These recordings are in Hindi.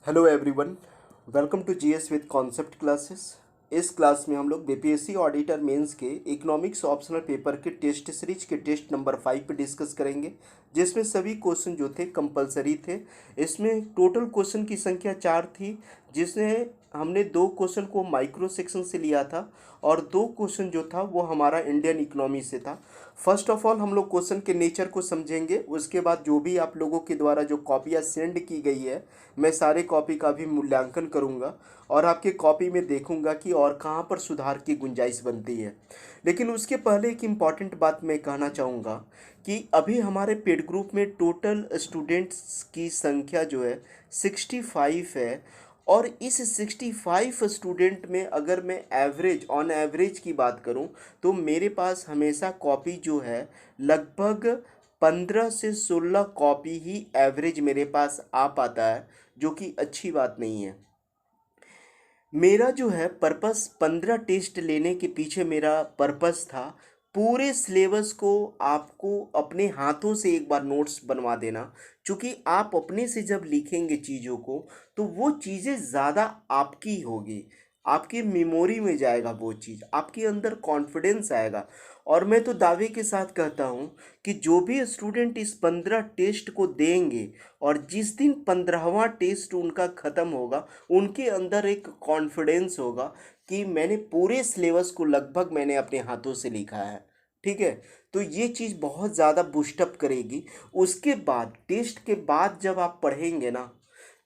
Hello everyone, welcome to GS with concept classes. इस क्लास में हम लोग बीपीएससी ऑडिटर मेंस के इकोनॉमिक्स ऑप्शनल पेपर के टेस्ट सीरीज के टेस्ट नंबर 5 पे डिस्कस करेंगे, जिसमें सभी क्वेश्चन जो थे कंपलसरी थे। इसमें टोटल क्वेश्चन की संख्या 4 थी, जिसमें हमने 2 क्वेश्चन को माइक्रो सेक्शन से लिया था और 2 क्वेश्चन जो था वो हमारा इंडियन इकोनॉमी से था। फर्स्ट ऑफ ऑल हम लोग क्वेश्चन के नेचर को समझेंगे, उसके बाद जो भी आप लोगों के द्वारा जो कॉपियाँ सेंड की गई है, मैं सारे कॉपी का भी मूल्यांकन करूंगा और आपके कॉपी में देखूंगा कि और कहाँ पर सुधार की गुंजाइश बनती है। लेकिन उसके पहले एक इम्पॉर्टेंट बात मैं कहना चाहूँगा कि अभी हमारे पेड ग्रुप में टोटल स्टूडेंट्स की संख्या जो है 65 है। और इस 65 स्टूडेंट में अगर मैं एवरेज ऑन एवरेज की बात करूं तो मेरे पास हमेशा कॉपी जो है लगभग 15 से 16 कॉपी ही एवरेज मेरे पास आ पाता है, जो कि अच्छी बात नहीं है। मेरा जो है पर्पस 15 टेस्ट लेने के पीछे मेरा पर्पस था पूरे सिलेबस को आपको अपने हाथों से एक बार नोट्स बनवा देना। क्योंकि आप अपने से जब लिखेंगे चीज़ों को तो वो चीज़ें ज़्यादा आपकी होगी, आपकी मेमोरी में जाएगा, वो चीज़ आपके अंदर कॉन्फिडेंस आएगा। और मैं तो दावे के साथ कहता हूँ कि जो भी स्टूडेंट इस 15 टेस्ट को देंगे और जिस दिन 15वां टेस्ट उनका ख़त्म होगा, उनके अंदर एक कॉन्फिडेंस होगा कि मैंने पूरे सिलेबस को लगभग मैंने अपने हाथों से लिखा है। ठीक है, तो ये चीज़ बहुत ज़्यादा बूस्टअप करेगी। उसके बाद टेस्ट के बाद जब आप पढ़ेंगे ना,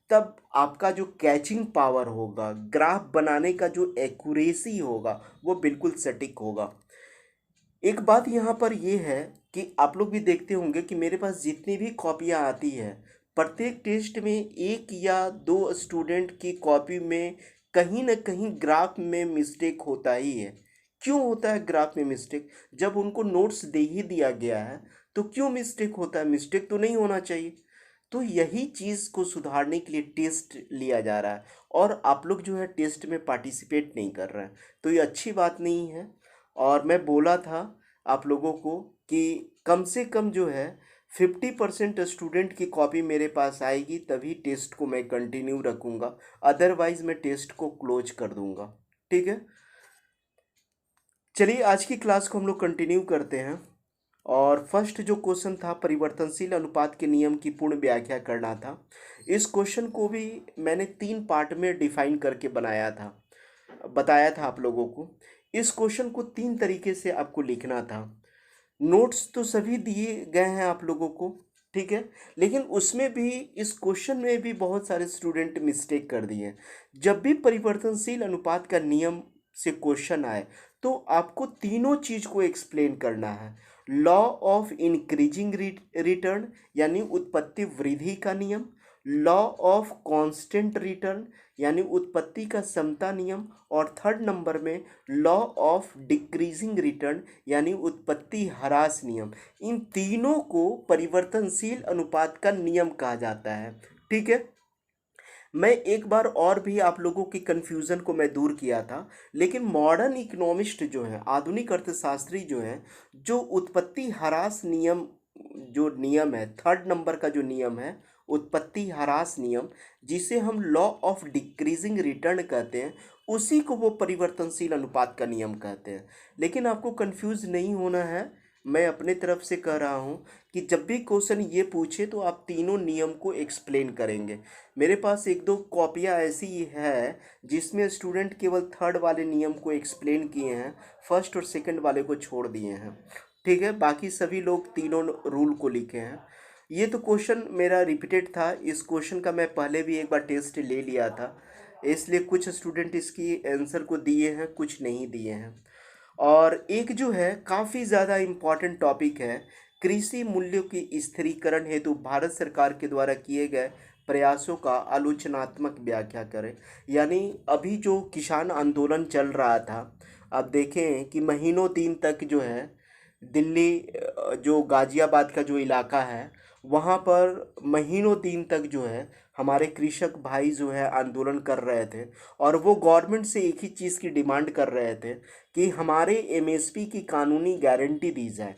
तब आपका जो कैचिंग पावर होगा, ग्राफ बनाने का जो एक्यूरेसी होगा, वो बिल्कुल सटीक होगा। एक बात यहाँ पर ये है कि आप लोग भी देखते होंगे कि मेरे पास जितनी भी कॉपियाँ आती है, प्रत्येक टेस्ट में एक या दो स्टूडेंट की कॉपी में कहीं ना कहीं ग्राफ में मिस्टेक होता ही है। क्यों होता है ग्राफ में मिस्टेक? जब उनको नोट्स दे ही दिया गया है तो क्यों मिस्टेक होता है? मिस्टेक तो नहीं होना चाहिए। तो यही चीज़ को सुधारने के लिए टेस्ट लिया जा रहा है और आप लोग जो है टेस्ट में पार्टिसिपेट नहीं कर रहे हैं, तो ये अच्छी बात नहीं है। और मैं बोला था आप लोगों को कि कम से कम जो है 50% स्टूडेंट की कॉपी मेरे पास आएगी, तभी टेस्ट को मैं कंटिन्यू रखूँगा, अदरवाइज़ मैं टेस्ट को क्लोज कर दूँगा। ठीक है, चलिए आज की क्लास को हम लोग कंटिन्यू करते हैं। और फर्स्ट जो क्वेश्चन था, परिवर्तनशील अनुपात के नियम की पूर्ण व्याख्या करना था। इस क्वेश्चन को भी मैंने 3 पार्ट में डिफाइन करके बताया था आप लोगों को। इस क्वेश्चन को 3 तरीके से आपको लिखना था। नोट्स तो सभी दिए गए हैं आप लोगों को, ठीक है, लेकिन उसमें भी इस क्वेश्चन में भी बहुत सारे स्टूडेंट मिस्टेक कर दिए हैं। जब भी परिवर्तनशील अनुपात का नियम से क्वेश्चन आए तो आपको तीनों चीज़ को एक्सप्लेन करना है। लॉ ऑफ इंक्रीजिंग रिटर्न यानी उत्पत्ति वृद्धि का नियम, लॉ ऑफ कांस्टेंट रिटर्न यानी उत्पत्ति का समता नियम, और थर्ड नंबर में लॉ ऑफ डिक्रीजिंग रिटर्न यानी उत्पत्ति ह्रास नियम। इन तीनों को परिवर्तनशील अनुपात का नियम कहा जाता है। ठीक है, मैं एक बार और भी आप लोगों की कन्फ्यूज़न को मैं दूर किया था, लेकिन मॉडर्न इकोनॉमिस्ट जो हैं, आधुनिक अर्थशास्त्री जो हैं, जो उत्पत्ति ह्रास नियम जो नियम है, थर्ड नंबर का जो नियम है उत्पत्ति ह्रास नियम, जिसे हम लॉ ऑफ डिक्रीजिंग रिटर्न कहते हैं, उसी को वो परिवर्तनशील अनुपात का नियम कहते हैं। लेकिन आपको कंफ्यूज नहीं होना है, मैं अपने तरफ से कह रहा हूँ कि जब भी क्वेश्चन ये पूछे तो आप तीनों नियम को एक्सप्लेन करेंगे। मेरे पास एक दो कॉपियाँ ऐसी है जिसमें स्टूडेंट केवल थर्ड वाले नियम को एक्सप्लेन किए हैं, फर्स्ट और सेकंड वाले को छोड़ दिए हैं। ठीक है, बाकी सभी लोग तीनों रूल को लिखे हैं। ये तो क्वेश्चन मेरा रिपीटेड था, इस क्वेश्चन का मैं पहले भी एक बार टेस्ट ले लिया था, इसलिए कुछ स्टूडेंट इसकी आंसर को दिए हैं, कुछ नहीं दिए हैं। और एक जो है काफ़ी ज़्यादा इम्पॉर्टेंट टॉपिक है, कृषि मूल्यों की स्थिरीकरण हेतु भारत सरकार के द्वारा किए गए प्रयासों का आलोचनात्मक व्याख्या करें। यानी अभी जो किसान आंदोलन चल रहा था, अब देखें कि महीनों दिन तक जो है दिल्ली जो गाज़ियाबाद का जो इलाका है, वहाँ पर महीनों दिन तक जो है हमारे कृषक भाई जो है आंदोलन कर रहे थे और वो गवर्नमेंट से एक ही चीज़ की डिमांड कर रहे थे कि हमारे एमएसपी की कानूनी गारंटी दी जाए,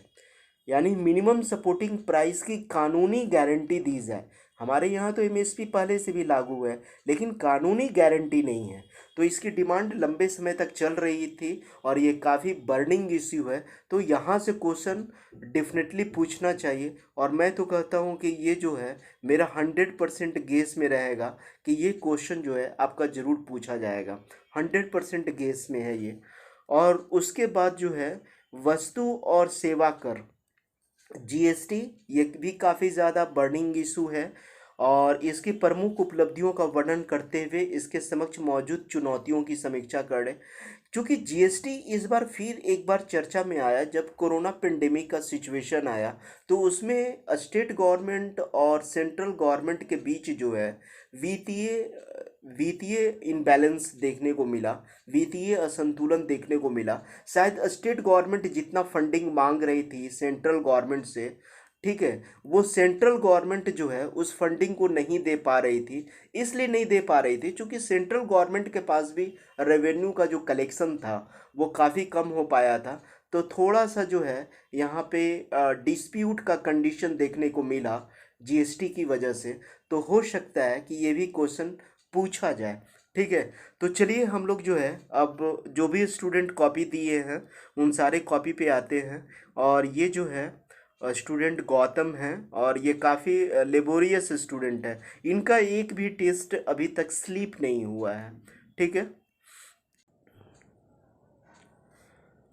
यानी मिनिमम सपोर्टिंग प्राइस की कानूनी गारंटी दी जाए। हमारे यहाँ तो एमएसपी पहले से भी लागू है, लेकिन कानूनी गारंटी नहीं है। तो इसकी डिमांड लंबे समय तक चल रही थी और ये काफ़ी बर्निंग इश्यू है। तो यहाँ से क्वेश्चन डेफिनेटली पूछना चाहिए, और मैं तो कहता हूँ कि ये जो है मेरा 100% गेस में रहेगा कि ये क्वेश्चन जो है आपका ज़रूर पूछा जाएगा। 100% गेस में है ये। और उसके बाद जो है वस्तु और सेवा कर, जीएसटी, ये भी काफ़ी ज़्यादा बर्निंग इशू है। और इसकी प्रमुख उपलब्धियों का वर्णन करते हुए इसके समक्ष मौजूद चुनौतियों की समीक्षा करें। क्योंकि जीएसटी इस बार फिर एक बार चर्चा में आया जब कोरोना पेंडेमिक का सिचुएशन आया, तो उसमें स्टेट गवर्नमेंट और सेंट्रल गवर्नमेंट के बीच जो है वित्तीय वित्तीय इनबैलेंस देखने को मिला, वित्तीय असंतुलन देखने को मिला। शायद स्टेट गवर्नमेंट जितना फंडिंग मांग रही थी सेंट्रल गवर्नमेंट से, ठीक है, वो सेंट्रल गवर्नमेंट जो है उस फंडिंग को नहीं दे पा रही थी। इसलिए नहीं दे पा रही थी क्योंकि सेंट्रल गवर्नमेंट के पास भी रेवेन्यू का जो कलेक्शन था वो काफ़ी कम हो पाया था। तो थोड़ा सा जो है यहाँ पे डिस्प्यूट का कंडीशन देखने को मिला जीएसटी की वजह से। तो हो सकता है कि ये भी क्वेश्चन पूछा जाए। ठीक है, तो चलिए हम लोग जो है अब जो भी स्टूडेंट कॉपी दिए हैं उन सारे कॉपी पे आते हैं। और ये जो है स्टूडेंट गौतम हैं और ये काफ़ी लेबोरियस स्टूडेंट है। इनका एक भी टेस्ट अभी तक स्लीप नहीं हुआ है। ठीक है,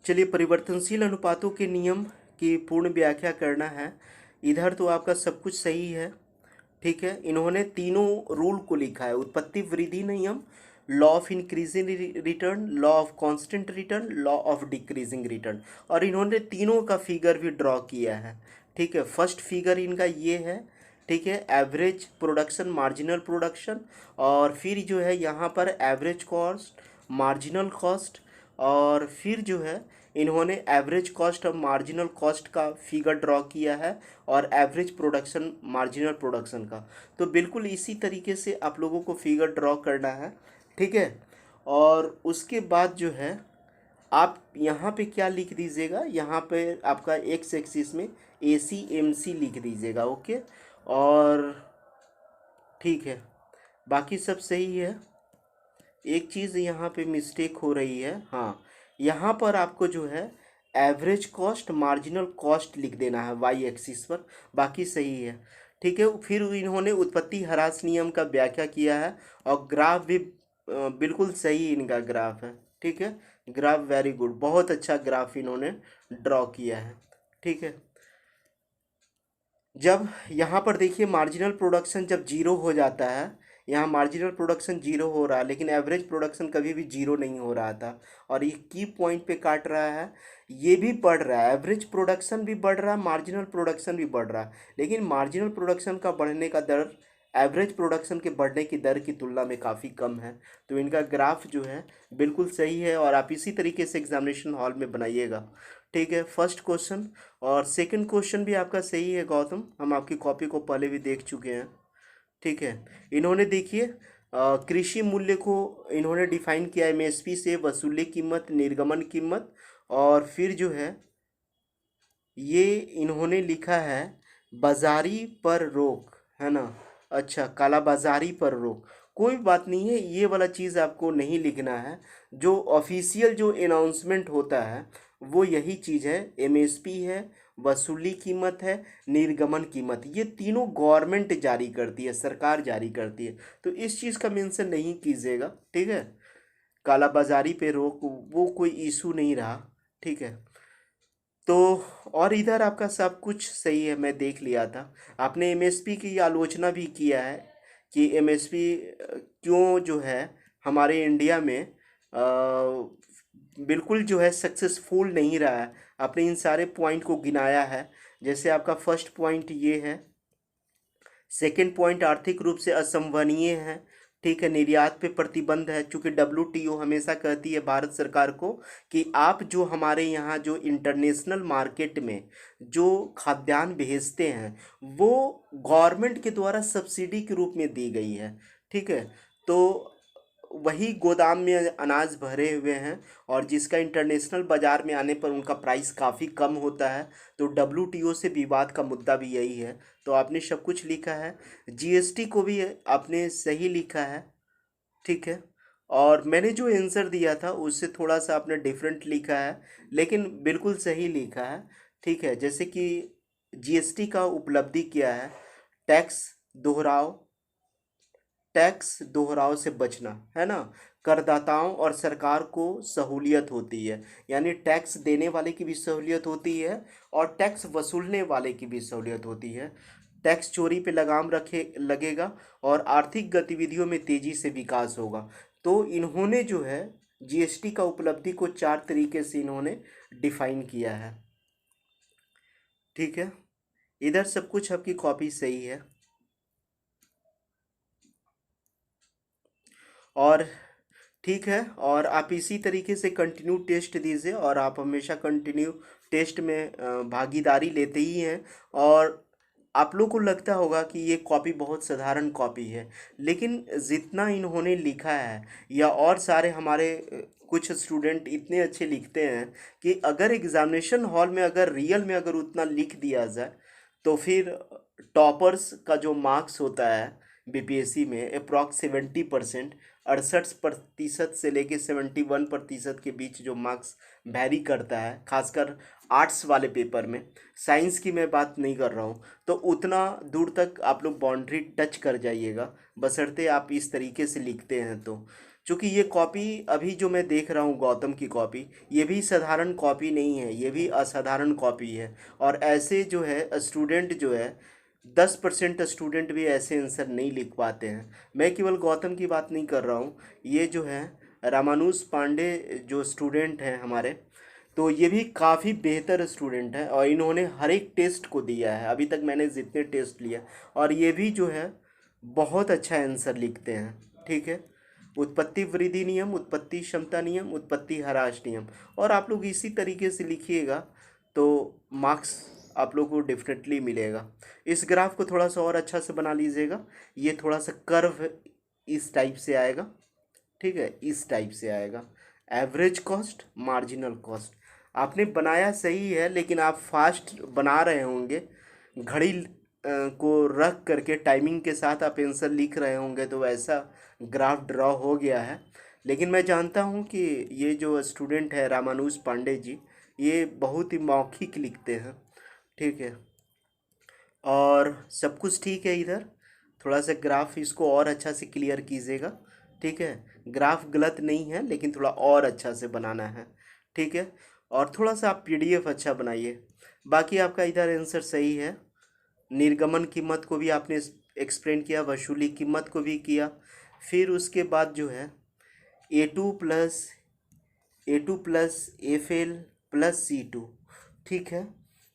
चलिए परिवर्तनशील अनुपातों के नियम की पूर्ण व्याख्या करना है। इधर तो आपका सब कुछ सही है। ठीक है, इन्होंने तीनों रूल को लिखा है, उत्पत्ति वृद्धि नियम, law of increasing return, law of constant return, law of decreasing return, और इन्होंने तीनों का फिगर भी ड्रॉ किया है। ठीक है, फर्स्ट फिगर इनका ये है। ठीक है, एवरेज प्रोडक्शन, मार्जिनल प्रोडक्शन, और फिर जो है यहाँ पर एवरेज कॉस्ट, मार्जिनल कॉस्ट, और फिर जो है इन्होंने एवरेज कॉस्ट और मार्जिनल कॉस्ट का फिगर ड्रॉ किया है, और एवरेज प्रोडक्शन, मार्जिनल प्रोडक्शन का। तो बिल्कुल इसी तरीके से आप लोगों को फिगर ड्रॉ करना है। ठीक है, और उसके बाद जो है आप यहाँ पे क्या लिख दीजिएगा, यहाँ पे आपका एक्स एक्सिस में ACMC लिख दीजिएगा। ओके, और ठीक है, बाकी सब सही है। एक चीज़ यहाँ पे मिस्टेक हो रही है, हाँ, यहाँ पर आपको जो है एवरेज कॉस्ट, मार्जिनल कॉस्ट लिख देना है वाई एक्सिस पर, बाकी सही है। ठीक है, फिर इन्होंने उत्पत्ति ह्रास नियम का व्याख्या किया है, और ग्राफ भी बिल्कुल सही इनका ग्राफ है। ठीक है, ग्राफ वेरी गुड, बहुत अच्छा ग्राफ इन्होंने ड्रॉ किया है। ठीक है, जब यहाँ पर देखिए मार्जिनल प्रोडक्शन जब जीरो हो जाता है, यहाँ मार्जिनल प्रोडक्शन जीरो हो रहा है लेकिन एवरेज प्रोडक्शन कभी भी जीरो नहीं हो रहा था, और ये की पॉइंट पे काट रहा है। ये भी बढ़ रहा है, एवरेज प्रोडक्शन भी बढ़ रहा है, मार्जिनल प्रोडक्शन भी बढ़ रहा है, लेकिन मार्जिनल प्रोडक्शन का बढ़ने का दर एवरेज प्रोडक्शन के बढ़ने की दर की तुलना में काफ़ी कम है। तो इनका ग्राफ जो है बिल्कुल सही है, और आप इसी तरीके से एग्जामिनेशन हॉल में बनाइएगा। ठीक है, फर्स्ट क्वेश्चन और सेकंड क्वेश्चन भी आपका सही है गौतम, हम आपकी कॉपी को पहले भी देख चुके हैं। ठीक है, इन्होंने देखिए कृषि मूल्य को इन्होंने डिफाइन किया एमएसपी से, वसूली कीमत, निर्गमन कीमत, और फिर जो है ये इन्होंने लिखा है बाजारी पर रोक, है ना। अच्छा, काला बाजारी पर रोक, कोई बात नहीं है, ये वाला चीज़ आपको नहीं लिखना है। जो ऑफिशियल जो अनाउंसमेंट होता है वो यही चीज़ है, एमएसपी है, वसूली कीमत है, निर्गमन कीमत, ये तीनों गवर्नमेंट जारी करती है, सरकार जारी करती है। तो इस चीज़ का मेंशन नहीं कीजिएगा। ठीक है, कालाबाजारी पे रोक वो कोई इशू नहीं रहा। ठीक है, तो और इधर आपका सब कुछ सही है, मैं देख लिया था। आपने एमएसपी की आलोचना भी किया है कि एमएसपी क्यों जो है हमारे इंडिया में बिल्कुल जो है सक्सेसफुल नहीं रहा है। आपने इन सारे पॉइंट को गिनाया है। जैसे आपका फर्स्ट पॉइंट ये है, सेकेंड पॉइंट आर्थिक रूप से असंवहनीय है। ठीक है, निर्यात पे प्रतिबंध है, चूंकि WTO हमेशा कहती है भारत सरकार को कि आप जो हमारे यहाँ जो इंटरनेशनल मार्केट में जो खाद्यान्न भेजते हैं वो गवर्नमेंट के द्वारा सब्सिडी के रूप में दी गई है। ठीक है, तो वही गोदाम में अनाज भरे हुए हैं और जिसका इंटरनेशनल बाज़ार में आने पर उनका प्राइस काफ़ी कम होता है। तो डब्ल्यूटीओ से विवाद का मुद्दा भी यही है। तो आपने सब कुछ लिखा है, जीएसटी को भी आपने सही लिखा है, ठीक है। और मैंने जो आंसर दिया था उससे थोड़ा सा आपने डिफरेंट लिखा है, लेकिन बिल्कुल सही लिखा है, ठीक है। जैसे कि जीएसटी का उपलब्धि क्या है, टैक्स दोहराव, टैक्स दोहराव से बचना, है ना। करदाताओं और सरकार को सहूलियत होती है, यानी टैक्स देने वाले की भी सहूलियत होती है और टैक्स वसूलने वाले की भी सहूलियत होती है। टैक्स चोरी पे लगाम रखे लगेगा और आर्थिक गतिविधियों में तेजी से विकास होगा। तो इन्होंने जो है जीएसटी का उपलब्धि को 4 तरीके से इन्होंने डिफाइन किया है, ठीक है। इधर सब कुछ आपकी कॉपी सही है। और ठीक है, और आप इसी तरीके से कंटिन्यू टेस्ट दीजिए और आप हमेशा कंटिन्यू टेस्ट में भागीदारी लेते ही हैं। और आप लोग को लगता होगा कि ये कॉपी बहुत साधारण कॉपी है, लेकिन जितना इन्होंने लिखा है या और सारे हमारे कुछ स्टूडेंट इतने अच्छे लिखते हैं कि अगर एग्जामिनेशन हॉल में अगर रियल में अगर उतना लिख दिया जाए तो फिर टॉपर्स का जो मार्क्स होता है बीपीएससी में अप्रॉक्स 70%, 68% से लेके 71% के बीच जो मार्क्स वैरी करता है, खासकर आर्ट्स वाले पेपर में। साइंस की मैं बात नहीं कर रहा हूँ। तो उतना दूर तक आप लोग बाउंड्री टच कर जाइएगा, बशर्ते आप इस तरीके से लिखते हैं। तो चूँकि ये कॉपी अभी जो मैं देख रहा हूँ गौतम की कॉपी, ये भी साधारण कॉपी नहीं है, ये भी असाधारण कॉपी है। और ऐसे जो है स्टूडेंट जो है 10% स्टूडेंट भी ऐसे आंसर नहीं लिख पाते हैं। मैं केवल गौतम की बात नहीं कर रहा हूँ, ये जो है रामानुज पांडे जो स्टूडेंट हैं हमारे, तो ये भी काफ़ी बेहतर स्टूडेंट है और इन्होंने हर एक टेस्ट को दिया है अभी तक मैंने जितने टेस्ट लिया। और ये भी जो है बहुत अच्छा आंसर लिखते हैं, ठीक है। उत्पत्ति वृद्धि नियम, उत्पत्ति क्षमता नियम, उत्पत्ति ह्रास नियम, और आप लोग इसी तरीके से लिखिएगा तो मार्क्स आप लोग को डेफिनेटली मिलेगा। इस ग्राफ को थोड़ा सा और अच्छा से बना लीजिएगा, ये थोड़ा सा कर्व इस टाइप से आएगा, ठीक है, इस टाइप से आएगा। एवरेज कॉस्ट, मार्जिनल कॉस्ट आपने बनाया सही है, लेकिन आप फास्ट बना रहे होंगे, घड़ी को रख करके टाइमिंग के साथ आप आंसर लिख रहे होंगे, तो ऐसा ग्राफ ड्रॉ हो गया है। लेकिन मैं जानता हूँ कि ये जो स्टूडेंट है रामानुज पांडे जी, ये बहुत ही मौखिक लिखते हैं, ठीक है। और सब कुछ ठीक है। इधर थोड़ा सा ग्राफ इसको और अच्छा से क्लियर कीजिएगा, ठीक है। ग्राफ गलत नहीं है, लेकिन थोड़ा और अच्छा से बनाना है, ठीक है। और थोड़ा सा आप पीडीएफ अच्छा बनाइए। बाकी आपका इधर आंसर सही है। निर्गमन कीमत को भी आपने एक्सप्लेन किया, वसूली कीमत को भी किया। फिर उसके बाद जो है A two plus F L plus C2, ठीक है।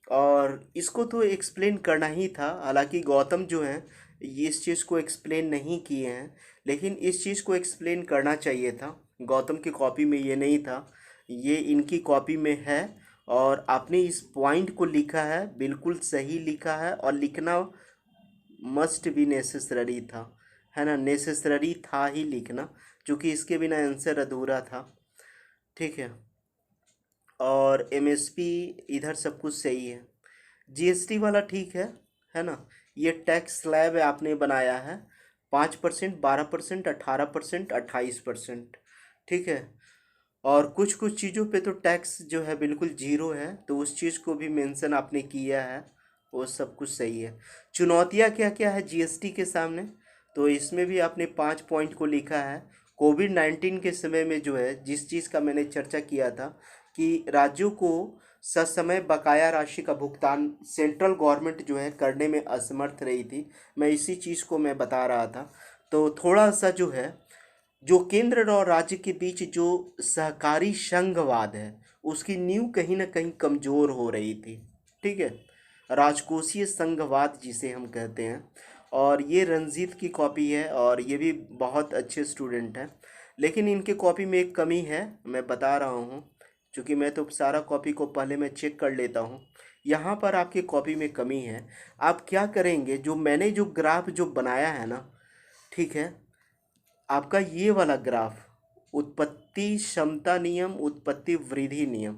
और इसको तो एक्सप्लेन करना ही था, हालांकि गौतम जो है ये इस चीज़ को एक्सप्लेन नहीं किए हैं, लेकिन इस चीज़ को एक्सप्लेन करना चाहिए था। गौतम की कॉपी में ये नहीं था, ये इनकी कॉपी में है। और आपने इस पॉइंट को लिखा है, बिल्कुल सही लिखा है, और लिखना मस्ट भी नेसेसरी था, है ना, नेसेसरी था ही लिखना, क्योंकि इसके बिना आंसर अधूरा था, ठीक है। और एमएसपी इधर सब कुछ सही है। जीएसटी वाला ठीक है ना। ये टैक्स स्लैब आपने बनाया है 5%, 12%, 18%, 28%, ठीक है। और कुछ कुछ चीज़ों पे तो टैक्स जो है बिल्कुल जीरो है, तो उस चीज़ को भी मेंशन आपने किया है, वो सब कुछ सही है। चुनौतियाँ क्या क्या है जीएसटी के सामने, तो इसमें भी आपने 5 पॉइंट को लिखा है। कोविड-19 के समय में जो है जिस चीज़ का मैंने चर्चा किया था कि राज्यों को ससमय बकाया राशि का भुगतान सेंट्रल गवर्नमेंट जो है करने में असमर्थ रही थी, मैं इसी चीज़ को मैं बता रहा था। तो थोड़ा सा जो है, जो केंद्र और राज्य के बीच जो सहकारी संघवाद है, उसकी नींव कहीं ना कहीं कमज़ोर हो रही थी, ठीक है। राजकोषीय संघवाद जिसे हम कहते हैं। और ये रंजीत की कॉपी है और ये भी बहुत अच्छे स्टूडेंट हैं, लेकिन इनके कॉपी में एक कमी है, मैं बता रहा हूँ, क्योंकि मैं तो सारा कॉपी को पहले मैं चेक कर लेता हूँ। यहाँ पर आपकी कॉपी में कमी है। आप क्या करेंगे, जो मैंने जो ग्राफ जो बनाया है ना, ठीक है, आपका ये वाला ग्राफ उत्पत्ति क्षमता नियम, उत्पत्ति वृद्धि नियम,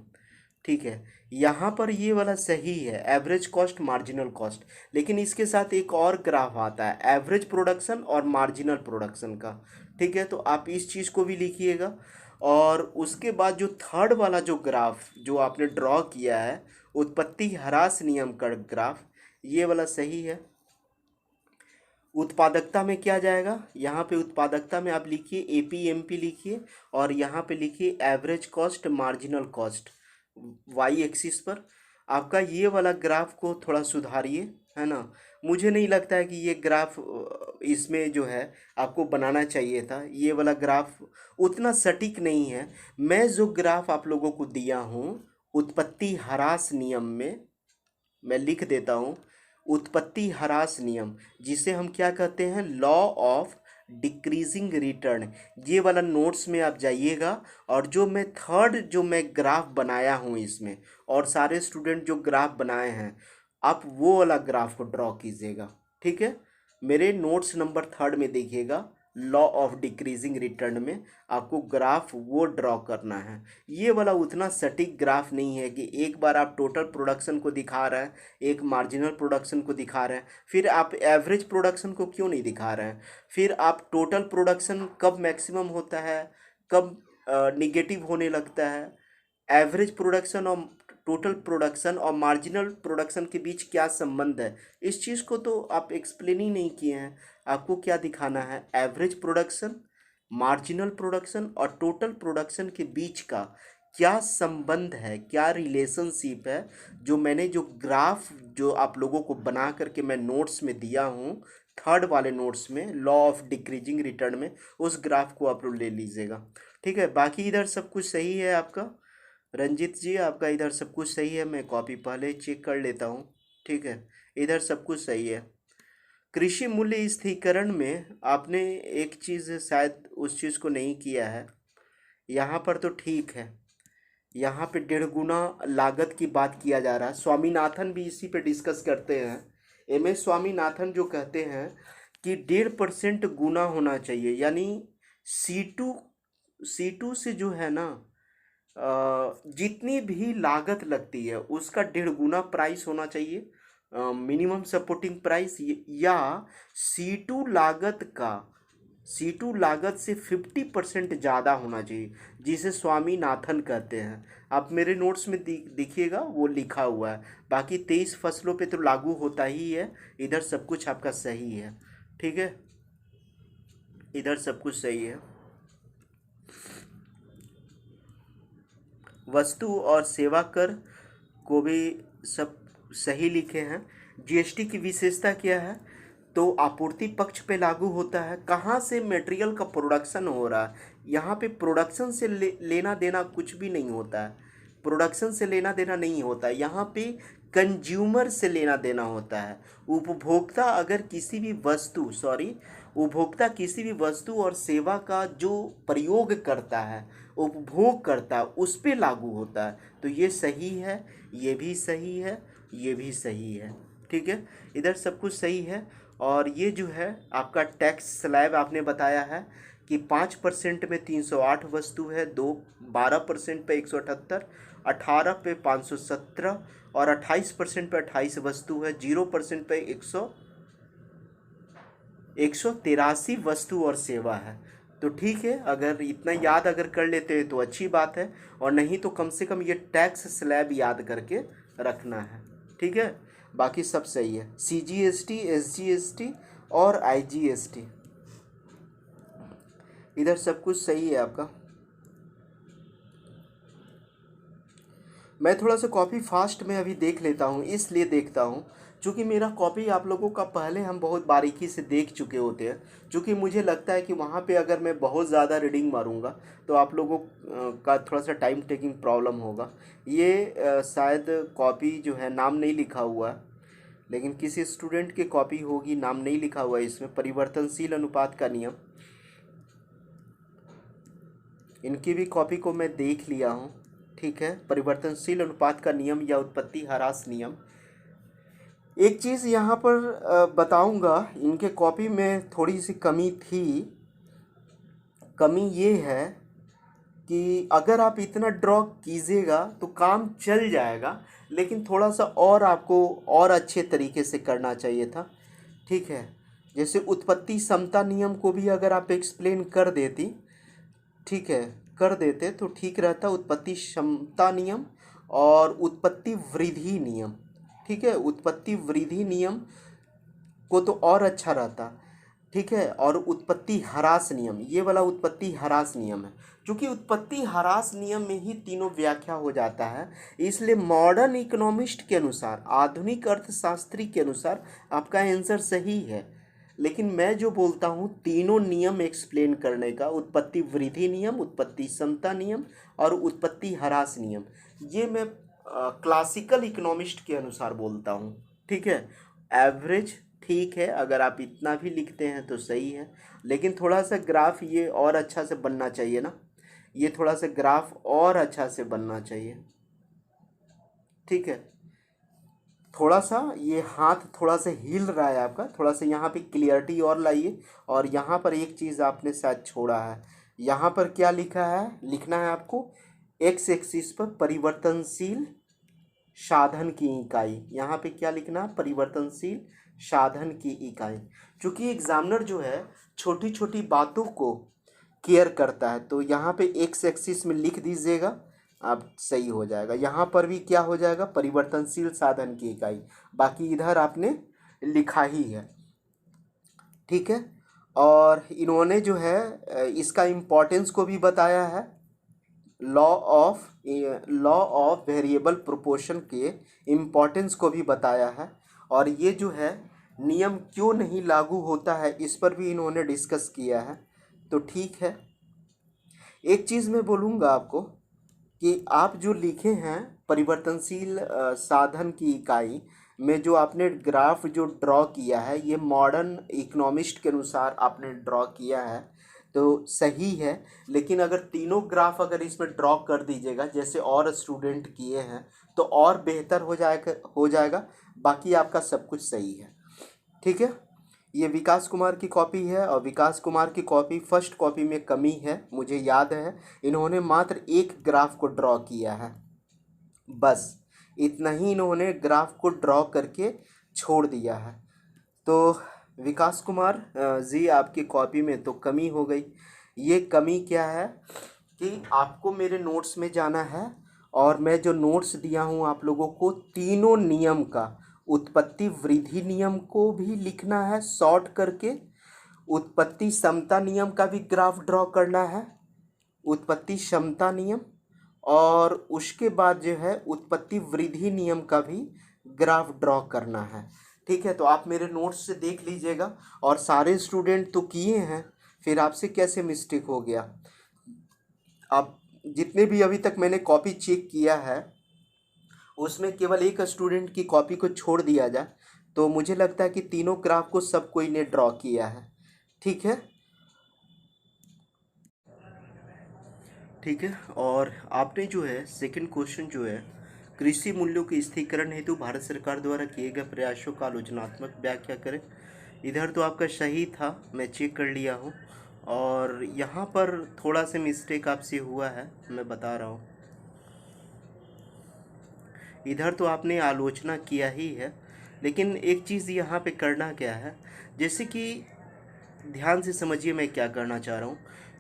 ठीक है, यहाँ पर ये वाला सही है, एवरेज कॉस्ट मार्जिनल कॉस्ट। लेकिन इसके साथ एक और ग्राफ आता है एवरेज प्रोडक्शन और मार्जिनल प्रोडक्शन का, ठीक है, तो आप इस चीज़ को भी लिखिएगा। और उसके बाद जो थर्ड वाला जो ग्राफ जो आपने ड्रॉ किया है उत्पत्ति ह्रास नियम का ग्राफ, ये वाला सही है। उत्पादकता में क्या जाएगा, यहाँ पे उत्पादकता में आप लिखिए एपीएमपी लिखिए, और यहाँ पे लिखिए average cost marginal cost Y axis पर। आपका ये वाला ग्राफ को थोड़ा सुधारिए, है ना। मुझे नहीं लगता है कि ये ग्राफ इसमें जो है आपको बनाना चाहिए था, ये वाला ग्राफ उतना सटीक नहीं है। मैं जो ग्राफ आप लोगों को दिया हूँ उत्पत्ति ह्रास नियम में, मैं लिख देता हूँ उत्पत्ति ह्रास नियम, जिसे हम क्या कहते हैं लॉ ऑफ डिक्रीजिंग रिटर्न। ये वाला नोट्स में आप जाइएगा, और जो मैं थर्ड जो मैं ग्राफ बनाया हूँ इसमें, और सारे स्टूडेंट जो ग्राफ बनाए हैं आप वो वाला ग्राफ को ड्रॉ कीजिएगा, ठीक है। मेरे नोट्स नंबर थर्ड में देखिएगा, लॉ ऑफ डिक्रीजिंग रिटर्न में आपको ग्राफ वो ड्रॉ करना है। ये वाला उतना सटीक ग्राफ नहीं है कि एक बार आप टोटल प्रोडक्शन को दिखा रहे हैं, एक मार्जिनल प्रोडक्शन को दिखा रहे हैं, फिर आप एवरेज प्रोडक्शन को क्यों नहीं दिखा रहे हैं, फिर आप टोटल प्रोडक्शन कब मैक्सिमम होता है, कब निगेटिव होने लगता है, एवरेज प्रोडक्शन और टोटल प्रोडक्शन और मार्जिनल प्रोडक्शन के बीच क्या संबंध है, इस चीज़ को तो आप एक्सप्लेन ही नहीं किए हैं। आपको क्या दिखाना है, एवरेज प्रोडक्शन, मार्जिनल प्रोडक्शन और टोटल प्रोडक्शन के बीच का क्या संबंध है, क्या रिलेशनशिप है। जो मैंने जो ग्राफ जो आप लोगों को बना करके मैं नोट्स में दिया हूँ थर्ड वाले नोट्स में लॉ ऑफ डिक्रीजिंग रिटर्न में, उस ग्राफ को आप लोग ले लीजिएगा, ठीक है। बाकी इधर सब कुछ सही है आपका रंजित जी, आपका इधर सब कुछ सही है। मैं कॉपी पहले चेक कर लेता हूँ, ठीक है, इधर सब कुछ सही है। कृषि मूल्य स्थिरीकरण में आपने एक चीज़ शायद उस चीज़ को नहीं किया है, यहाँ पर तो ठीक है, यहाँ पे 1.5 गुना लागत की बात किया जा रहा है। स्वामीनाथन भी इसी पे डिस्कस करते हैं, एम एस स्वामीनाथन जो कहते हैं कि 1.5% गुना होना चाहिए, यानी C2 से जो है ना जितनी भी लागत लगती है उसका 1.5 गुना प्राइस होना चाहिए, मिनिमम सपोर्टिंग प्राइस, या C2 लागत से 50% ज़्यादा होना चाहिए, जिसे स्वामीनाथन कहते हैं। आप मेरे नोट्स में देखिएगा वो लिखा हुआ है। बाकी 23 फसलों पे तो लागू होता ही है, इधर सब कुछ आपका सही है, ठीक है, इधर सब कुछ सही है। वस्तु और सेवा कर को भी सब सही लिखे हैं। जीएसटी की विशेषता क्या है, तो आपूर्ति पक्ष पे लागू होता है। कहाँ से मटेरियल का प्रोडक्शन हो रहा है, यहाँ पे प्रोडक्शन से लेना देना कुछ भी नहीं होता है, प्रोडक्शन से लेना देना नहीं होता है, यहाँ पे कंज्यूमर से लेना देना होता है। उपभोक्ता अगर किसी भी वस्तु उपभोक्ता किसी भी वस्तु और सेवा का जो प्रयोग करता है, उपभोग करता है, उस पे लागू होता है। तो ये सही है, ये भी सही है, ये भी सही है, ठीक है, इधर सब कुछ सही है। और ये जो है आपका टैक्स स्लैब आपने बताया है कि 5% में 308 वस्तु है, 12% पे 178, 18 पे 517 और 28% पे 28 वस्तु है, 0% पे 183 वस्तु और सेवा है। तो ठीक है, अगर इतना याद अगर कर लेते हैं तो अच्छी बात है, और नहीं तो कम से कम ये टैक्स स्लैब याद करके रखना है, ठीक है। बाकी सब सही है, CGST, SGST और IGST, इधर सब कुछ सही है आपका। मैं थोड़ा सा कॉपी फास्ट में अभी देख लेता हूँ, इसलिए देखता हूँ क्योंकि मेरा कॉपी आप लोगों का पहले हम बहुत बारीकी से देख चुके होते हैं, क्योंकि मुझे लगता है कि वहाँ पे अगर मैं बहुत ज़्यादा रीडिंग मारूंगा तो आप लोगों का थोड़ा सा टाइम टेकिंग प्रॉब्लम होगा। ये शायद कॉपी जो है नाम नहीं लिखा हुआ है, लेकिन किसी स्टूडेंट की कॉपी होगी, नाम नहीं लिखा हुआ है इसमें। परिवर्तनशील अनुपात का नियम, इनकी भी कॉपी को मैं देख लिया हूँ, ठीक है। परिवर्तनशील अनुपात का नियम या उत्पत्ति ह्रास नियम। एक चीज़ यहाँ पर बताऊँगा, इनके कॉपी में थोड़ी सी कमी थी, कमी ये है कि अगर आप इतना ड्रॉ कीजिएगा तो काम चल जाएगा, लेकिन थोड़ा सा और आपको और अच्छे तरीके से करना चाहिए था। ठीक है, जैसे उत्पत्ति समता नियम को भी अगर आप एक्सप्लेन कर देती, ठीक है, कर देते तो ठीक रहता। उत्पत्ति क्षमता नियम और उत्पत्ति वृद्धि नियम, ठीक है, उत्पत्ति वृद्धि नियम को तो और अच्छा रहता। ठीक है, और उत्पत्ति ह्रास नियम, ये वाला उत्पत्ति ह्रास नियम है, क्योंकि उत्पत्ति ह्रास नियम में ही तीनों व्याख्या हो जाता है। इसलिए मॉडर्न इकोनॉमिस्ट के अनुसार, आधुनिक अर्थशास्त्री के अनुसार आपका आंसर सही है। लेकिन मैं जो बोलता हूँ तीनों नियम एक्सप्लेन करने का, उत्पत्ति वृद्धि नियम, उत्पत्ति समता नियम और उत्पत्ति ह्रास नियम, ये मैं क्लासिकल इकोनॉमिस्ट के अनुसार बोलता हूँ। ठीक है, एवरेज ठीक है, अगर आप इतना भी लिखते हैं तो सही है, लेकिन थोड़ा सा ग्राफ ये और अच्छा से बनना चाहिए ना, ये थोड़ा सा ग्राफ और अच्छा से बनना चाहिए। ठीक है, थोड़ा सा ये हाथ थोड़ा सा हिल रहा है आपका, थोड़ा सा यहाँ पे क्लियरिटी और लाइए। और यहाँ पर एक चीज़ आपने शायद छोड़ा है, यहाँ पर क्या लिखा है, लिखना है आपको एक्स एक्सिस पर परिवर्तनशील साधन की इकाई। यहाँ पे क्या लिखना है, परिवर्तनशील साधन की इकाई। क्योंकि एग्जामिनर जो है छोटी छोटी बातों को केयर करता है, तो यहाँ पे एक्स एक्सिस में लिख दीजिएगा, अब सही हो जाएगा। यहाँ पर भी क्या हो जाएगा, परिवर्तनशील साधन की इकाई, बाकी इधर आपने लिखा ही है। ठीक है, और इन्होंने जो है इसका इम्पोर्टेंस को भी बताया है, लॉ ऑफ वेरिएबल प्रोपोर्शन के इम्पोर्टेंस को भी बताया है। और ये जो है नियम क्यों नहीं लागू होता है, इस पर भी इन्होंने डिस्कस किया है। तो ठीक है, एक चीज़ मैं बोलूँगा आपको कि आप जो लिखे हैं परिवर्तनशील साधन की इकाई में, जो आपने ग्राफ जो ड्रॉ किया है, ये मॉडर्न इकोनॉमिस्ट के अनुसार आपने ड्रॉ किया है तो सही है। लेकिन अगर तीनों ग्राफ अगर इसमें ड्रॉ कर दीजिएगा जैसे और स्टूडेंट किए हैं तो और बेहतर हो जाएगा। बाकी आपका सब कुछ सही है। ठीक है, ये विकास कुमार की कॉपी है, और विकास कुमार की कॉपी फर्स्ट कॉपी में कमी है, मुझे याद है इन्होंने मात्र एक ग्राफ को ड्रॉ किया है, बस इतना ही इन्होंने ग्राफ को ड्रॉ करके छोड़ दिया है। तो विकास कुमार जी आपकी कॉपी में तो कमी हो गई। ये कमी क्या है कि आपको मेरे नोट्स में जाना है, और मैं जो नोट्स दिया हूँ आप लोगों को तीनों नियम का, उत्पत्ति वृद्धि नियम को भी लिखना है शॉर्ट करके, उत्पत्ति समता नियम का भी ग्राफ ड्रॉ करना है, उत्पत्ति क्षमता नियम, और उसके बाद जो है उत्पत्ति वृद्धि नियम का भी ग्राफ ड्रॉ करना है। ठीक है, तो आप मेरे नोट्स से देख लीजिएगा, और सारे स्टूडेंट तो किए हैं, फिर आपसे कैसे मिस्टेक हो गया। आप जितने भी अभी तक मैंने कॉपी चेक किया है उसमें केवल एक स्टूडेंट की कॉपी को छोड़ दिया जाए तो मुझे लगता है कि तीनों ग्राफ को सब कोई ने ड्रॉ किया है। ठीक है, ठीक है, और आपने जो है सेकंड क्वेश्चन जो है, कृषि मूल्यों के स्थिरीकरण हेतु भारत सरकार द्वारा किए गए प्रयासों का आलोचनात्मक व्याख्या करें। इधर तो आपका सही था, मैं चेक कर लिया हूँ, और यहाँ पर थोड़ा सा मिस्टेक आपसे हुआ है, मैं बता रहा हूँ। इधर तो आपने आलोचना किया ही है, लेकिन एक चीज़ यहाँ पे करना क्या है, जैसे कि ध्यान से समझिए मैं क्या करना चाह रहा हूँ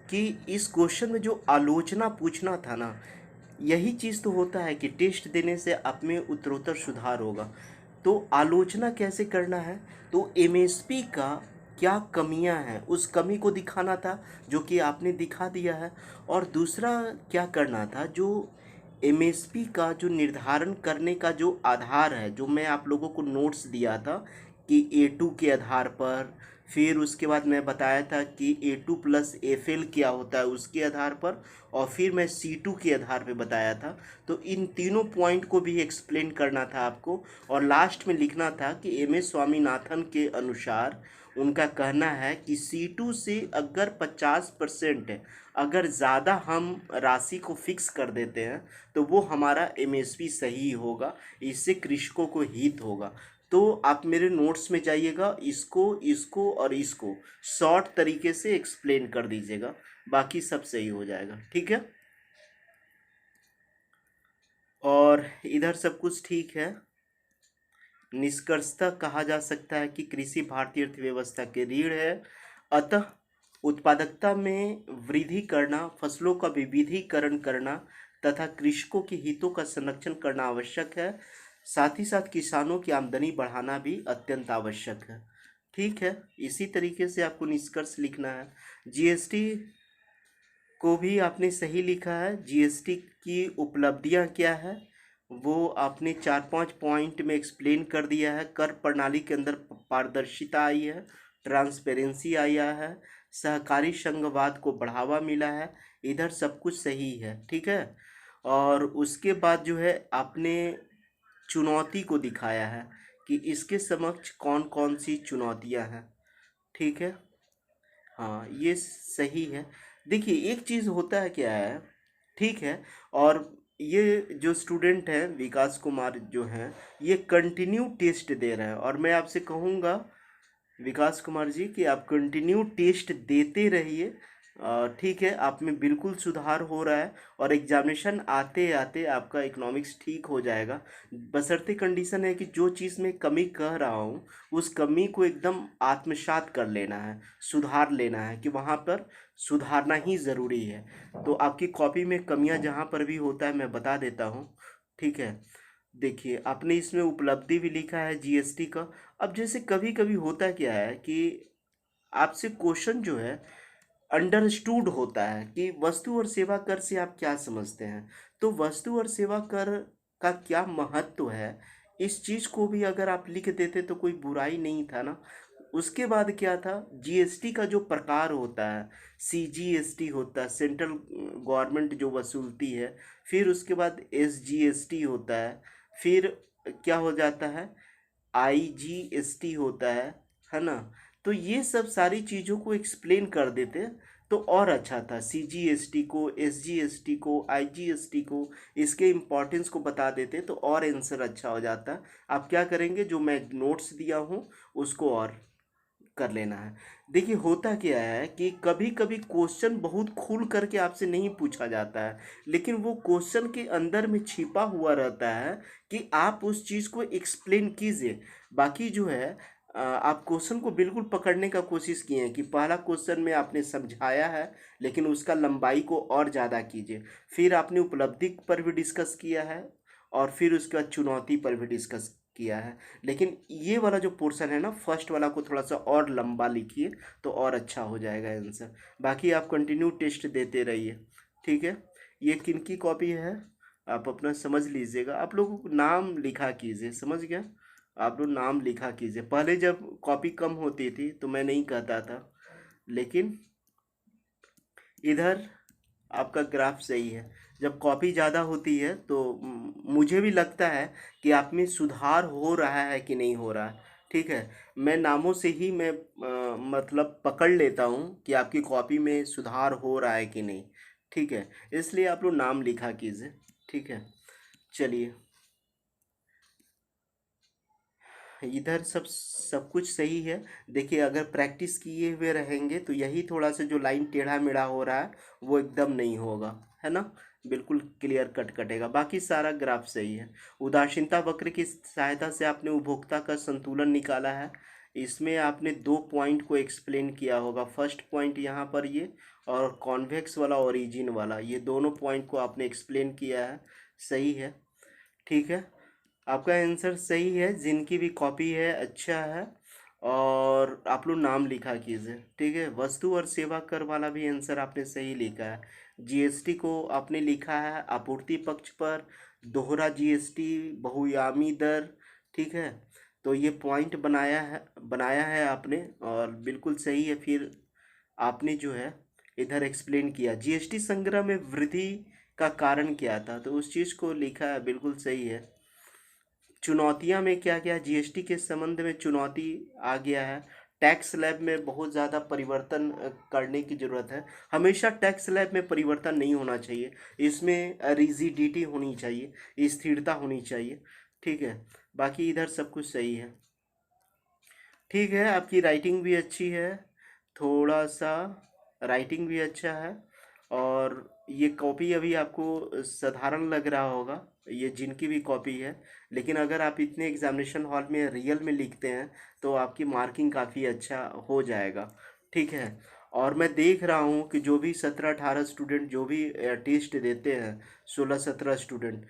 कि इस क्वेश्चन में जो आलोचना पूछना था ना, यही चीज़ तो होता है कि टेस्ट देने से आप में उत्तरोत्तर सुधार होगा। तो आलोचना कैसे करना है, तो एमएसपी का क्या कमियां हैं उस कमी को दिखाना था, जो कि आपने दिखा दिया है। और दूसरा क्या करना था, जो एमएसपी का जो निर्धारण करने का जो आधार है, जो मैं आप लोगों को नोट्स दिया था कि A2 के आधार पर, फिर उसके बाद मैं बताया था कि A2 प्लस FL क्या होता है उसके आधार पर, और फिर मैं C2 के आधार पर बताया था। तो इन तीनों पॉइंट को भी एक्सप्लेन करना था आपको, और लास्ट में लिखना था कि MS स्वामीनाथन के अनुसार उनका कहना है कि C2 से अगर 50% अगर ज़्यादा हम राशि को फिक्स कर देते हैं तो वो हमारा MSP सही होगा, इससे कृषकों को हित होगा। तो आप मेरे नोट्स में जाइएगा, इसको इसको और इसको शॉर्ट तरीके से एक्सप्लेन कर दीजिएगा, बाकी सब सही हो जाएगा। ठीक है, और इधर सब कुछ ठीक है। निष्कर्षतः कहा जा सकता है कि कृषि भारतीय अर्थव्यवस्था की रीढ़ है, अतः उत्पादकता में वृद्धि करना, फसलों का विविधीकरण करना तथा कृषकों के हितों का संरक्षण करना आवश्यक है। साथ ही साथ किसानों की आमदनी बढ़ाना भी अत्यंत आवश्यक है। ठीक है, इसी तरीके से आपको निष्कर्ष लिखना है। जीएसटी को भी आपने सही लिखा है। जीएसटी की उपलब्धियां क्या है वो आपने 4-5 पॉइंट में एक्सप्लेन कर दिया है। कर प्रणाली के अंदर पारदर्शिता आई है, ट्रांसपेरेंसी आया है, सहकारी संघवाद को बढ़ावा मिला है, इधर सब कुछ सही है। ठीक है, और उसके बाद जो है आपने चुनौती को दिखाया है कि इसके समक्ष कौन कौन सी चुनौतियां हैं। ठीक है, हाँ ये सही है। देखिए एक चीज़ होता है क्या है, ठीक है, और ये जो स्टूडेंट हैं विकास कुमार जो हैं, ये कंटिन्यू टेस्ट दे रहे हैं, और मैं आपसे कहूँगा विकास कुमार जी कि आप कंटिन्यू टेस्ट देते रहिए। ठीक है, आप में बिल्कुल सुधार हो रहा है, और एग्जामिनेशन आते आते आपका इकोनॉमिक्स ठीक हो जाएगा। बशर्ते कंडीशन है कि जो चीज़ में कमी कह रहा हूँ उस कमी को एकदम आत्मसात कर लेना है, सुधार लेना है कि वहाँ पर सुधारना ही ज़रूरी है। तो आपकी कॉपी में कमियाँ जहाँ पर भी होता है मैं बता देता हूँ। ठीक है, देखिए आपने इसमें उपलब्धि भी लिखा है जीएसटी का। अब जैसे कभी कभी होता क्या है कि आपसे क्वेश्चन जो है अंडरस्टूड होता है कि वस्तु और सेवा कर से आप क्या समझते हैं। तो वस्तु और सेवा कर का क्या महत्व है, इस चीज़ को भी अगर आप लिख देते तो कोई बुराई नहीं था ना। उसके बाद क्या था, जीएसटी का जो प्रकार होता है, सीजीएसटी होता है, सेंट्रल गवर्नमेंट जो वसूलती है, फिर उसके बाद एसजीएसटी होता है, फिर क्या हो जाता है, आईजीएसटी होता है ना। तो ये सब सारी चीज़ों को एक्सप्लेन कर देते तो और अच्छा था। सीजीएसटी को, एसजीएसटी को, आईजीएसटी को, इसके इम्पोर्टेंस को बता देते तो और आंसर अच्छा हो जाता। आप क्या करेंगे, जो मैं नोट्स दिया हूँ उसको और कर लेना है। देखिए होता क्या है कि कभी कभी क्वेश्चन बहुत खुल करके आपसे नहीं पूछा जाता है, लेकिन वो क्वेश्चन के अंदर में छिपा हुआ रहता है कि आप उस चीज़ को एक्सप्लेन कीजिए। बाकी जो है आप क्वेश्चन को बिल्कुल पकड़ने का कोशिश किए हैं कि पहला क्वेश्चन में आपने समझाया है, लेकिन उसका लंबाई को और ज़्यादा कीजिए। फिर आपने उपलब्धि पर भी डिस्कस किया है, और फिर उसके बाद चुनौती पर भी डिस्कस किया है। लेकिन ये वाला जो पोर्शन है ना, फर्स्ट वाला को थोड़ा सा और लंबा लिखिए तो और अच्छा हो जाएगा आंसर। बाकी आप कंटिन्यू टेस्ट देते रहिए। ठीक है, ये किन की कॉपी है आप अपना समझ लीजिएगा। आप लोग नाम लिखा कीजिए, समझ गया, आप लोग नाम लिखा कीजिए। पहले जब कॉपी कम होती थी तो मैं नहीं कहता था, लेकिन इधर आपका ग्राफ सही है। जब कॉपी ज़्यादा होती है तो मुझे भी लगता है कि आप में सुधार हो रहा है कि नहीं हो रहा है। ठीक है, मैं नामों से ही मैं मतलब पकड़ लेता हूँ कि आपकी कॉपी में सुधार हो रहा है कि नहीं। ठीक है, इसलिए आप लोग नाम लिखा कीजिए। ठीक है, चलिए इधर सब सब कुछ सही है। देखिए अगर प्रैक्टिस किए हुए रहेंगे तो यही थोड़ा सा जो लाइन टेढ़ा मेढ़ा हो रहा है वो एकदम नहीं होगा, है ना, बिल्कुल क्लियर कट कटेगा। बाकी सारा ग्राफ सही है। उदासीनता वक्र की सहायता से आपने उपभोक्ता का संतुलन निकाला है। इसमें आपने 2 पॉइंट को एक्सप्लेन किया होगा। फर्स्ट पॉइंट यहाँ पर ये, और कॉन्वेक्स वाला ओरिजिन वाला, ये दोनों पॉइंट को आपने एक्सप्लेन किया है, सही है। ठीक है, आपका आंसर सही है, जिनकी भी कॉपी है अच्छा है, और आप लोग नाम लिखा कीजिए। ठीक है, वस्तु और सेवा कर वाला भी आंसर आपने सही लिखा है। जीएसटी को आपने लिखा है आपूर्ति पक्ष पर, दोहरा जीएसटी, बहुयामी दर। ठीक है, तो ये पॉइंट बनाया है आपने, और बिल्कुल सही है। फिर आपने जो है इधर एक्सप्लेन किया जीएसटी संग्रह में वृद्धि का कारण क्या था, तो उस चीज़ को लिखा है, बिल्कुल सही है। चुनौतियां में क्या क्या, जीएसटी के संबंध में चुनौती आ गया है। टैक्स स्लैब में बहुत ज़्यादा परिवर्तन करने की ज़रूरत है। हमेशा टैक्स स्लैब में परिवर्तन नहीं होना चाहिए, इसमें रिजिडिटी होनी चाहिए, स्थिरता होनी चाहिए। ठीक है, बाकी इधर सब कुछ सही है। ठीक है, आपकी राइटिंग भी अच्छी है, थोड़ा सा राइटिंग भी अच्छा है। और ये कॉपी अभी आपको साधारण लग रहा होगा, ये जिनकी भी कॉपी है, लेकिन अगर आप इतने एग्जामिनेशन हॉल में रियल में लिखते हैं तो आपकी मार्किंग काफ़ी अच्छा हो जाएगा। ठीक है। और मैं देख रहा हूँ कि जो भी 17-18 स्टूडेंट जो भी टेस्ट देते हैं, 16-17 स्टूडेंट,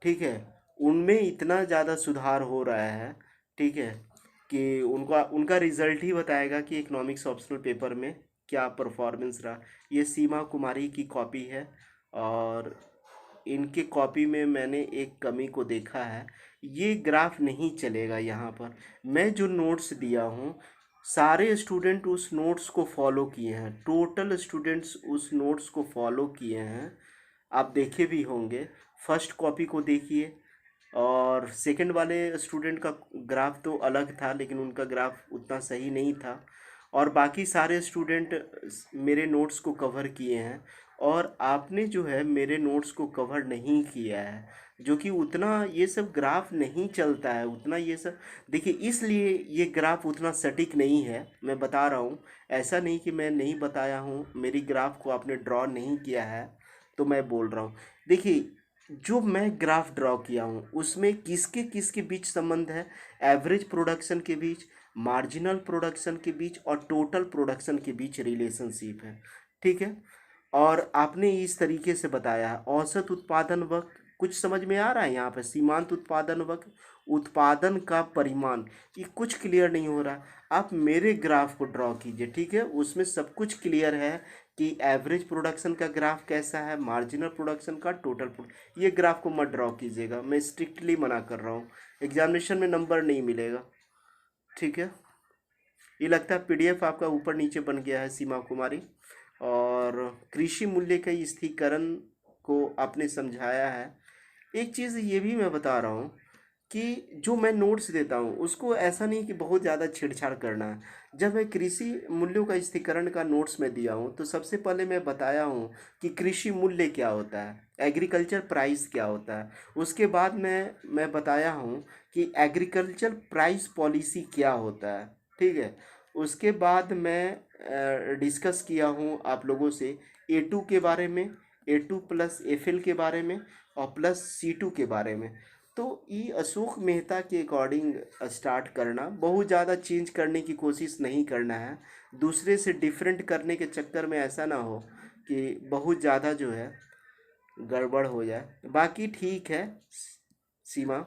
ठीक है, उनमें इतना ज़्यादा सुधार हो रहा है, ठीक है, कि उनका उनका रिजल्ट ही बताएगा कि इकोनॉमिक्स ऑप्शनल पेपर में क्या परफॉर्मेंस रहा। ये सीमा कुमारी की कॉपी है, और इनके कॉपी में मैंने एक कमी को देखा है। ये ग्राफ नहीं चलेगा यहाँ पर। मैं जो नोट्स दिया हूँ, सारे स्टूडेंट उस नोट्स को फॉलो किए हैं, टोटल स्टूडेंट्स उस नोट्स को फॉलो किए हैं। आप देखे भी होंगे, फर्स्ट कॉपी को देखिए, और सेकंड वाले स्टूडेंट का ग्राफ तो अलग था, लेकिन उनका ग्राफ उतना सही नहीं था। और बाकी सारे स्टूडेंट मेरे नोट्स को कवर किए हैं, और आपने जो है मेरे नोट्स को कवर नहीं किया है, जो कि उतना ये सब ग्राफ नहीं चलता है उतना ये सब। देखिए, इसलिए ये ग्राफ उतना सटीक नहीं है, मैं बता रहा हूँ। ऐसा नहीं कि मैं नहीं बताया हूँ, मेरी ग्राफ को आपने ड्रॉ नहीं किया है तो मैं बोल रहा हूँ। देखिए, जो मैं ग्राफ ड्रॉ किया हूँ उसमें किसके किसके बीच संबंध है, एवरेज प्रोडक्शन के बीच, मार्जिनल प्रोडक्शन के बीच और टोटल प्रोडक्शन के बीच रिलेशनशिप है। ठीक है। और आपने इस तरीके से बताया है औसत उत्पादन वक्त, कुछ समझ में आ रहा है यहाँ पर, सीमांत उत्पादन वक्त, उत्पादन का परिमाण, ये कुछ क्लियर नहीं हो रहा। आप मेरे ग्राफ को ड्रॉ कीजिए, ठीक है, उसमें सब कुछ क्लियर है कि एवरेज प्रोडक्शन का ग्राफ कैसा है, मार्जिनल प्रोडक्शन का, ये ग्राफ को मत ड्रॉ कीजिएगा, मैं स्ट्रिक्टली मना कर रहा हूँ, एग्जामिनेशन में नंबर नहीं मिलेगा। ठीक है। ये लगता है पीडीएफ आपका ऊपर नीचे बन गया है, सीमा कुमारी। और कृषि मूल्य के स्थिरीकरण को आपने समझाया है। एक चीज़ ये भी मैं बता रहा हूँ कि जो मैं नोट्स देता हूँ उसको ऐसा नहीं कि बहुत ज़्यादा छेड़छाड़ करना है। जब मैं कृषि मूल्यों का स्थिरीकरण का नोट्स में दिया हूँ तो सबसे पहले मैं बताया हूँ कि कृषि मूल्य क्या होता है, एग्रीकल्चर प्राइस क्या होता है। उसके बाद मैं बताया हूँ कि एग्रीकल्चर प्राइस पॉलिसी क्या होता है। ठीक है। उसके बाद मैं डिस्कस किया हूँ आप लोगों से A2 के बारे में, A2 प्लस FL के बारे में, और प्लस C2 के बारे में। तो ये अशोक मेहता के अकॉर्डिंग स्टार्ट करना, बहुत ज़्यादा चेंज करने की कोशिश नहीं करना है, दूसरे से डिफरेंट करने के चक्कर में ऐसा ना हो कि बहुत ज़्यादा जो है गड़बड़ हो जाए। बाकी ठीक है सीमा,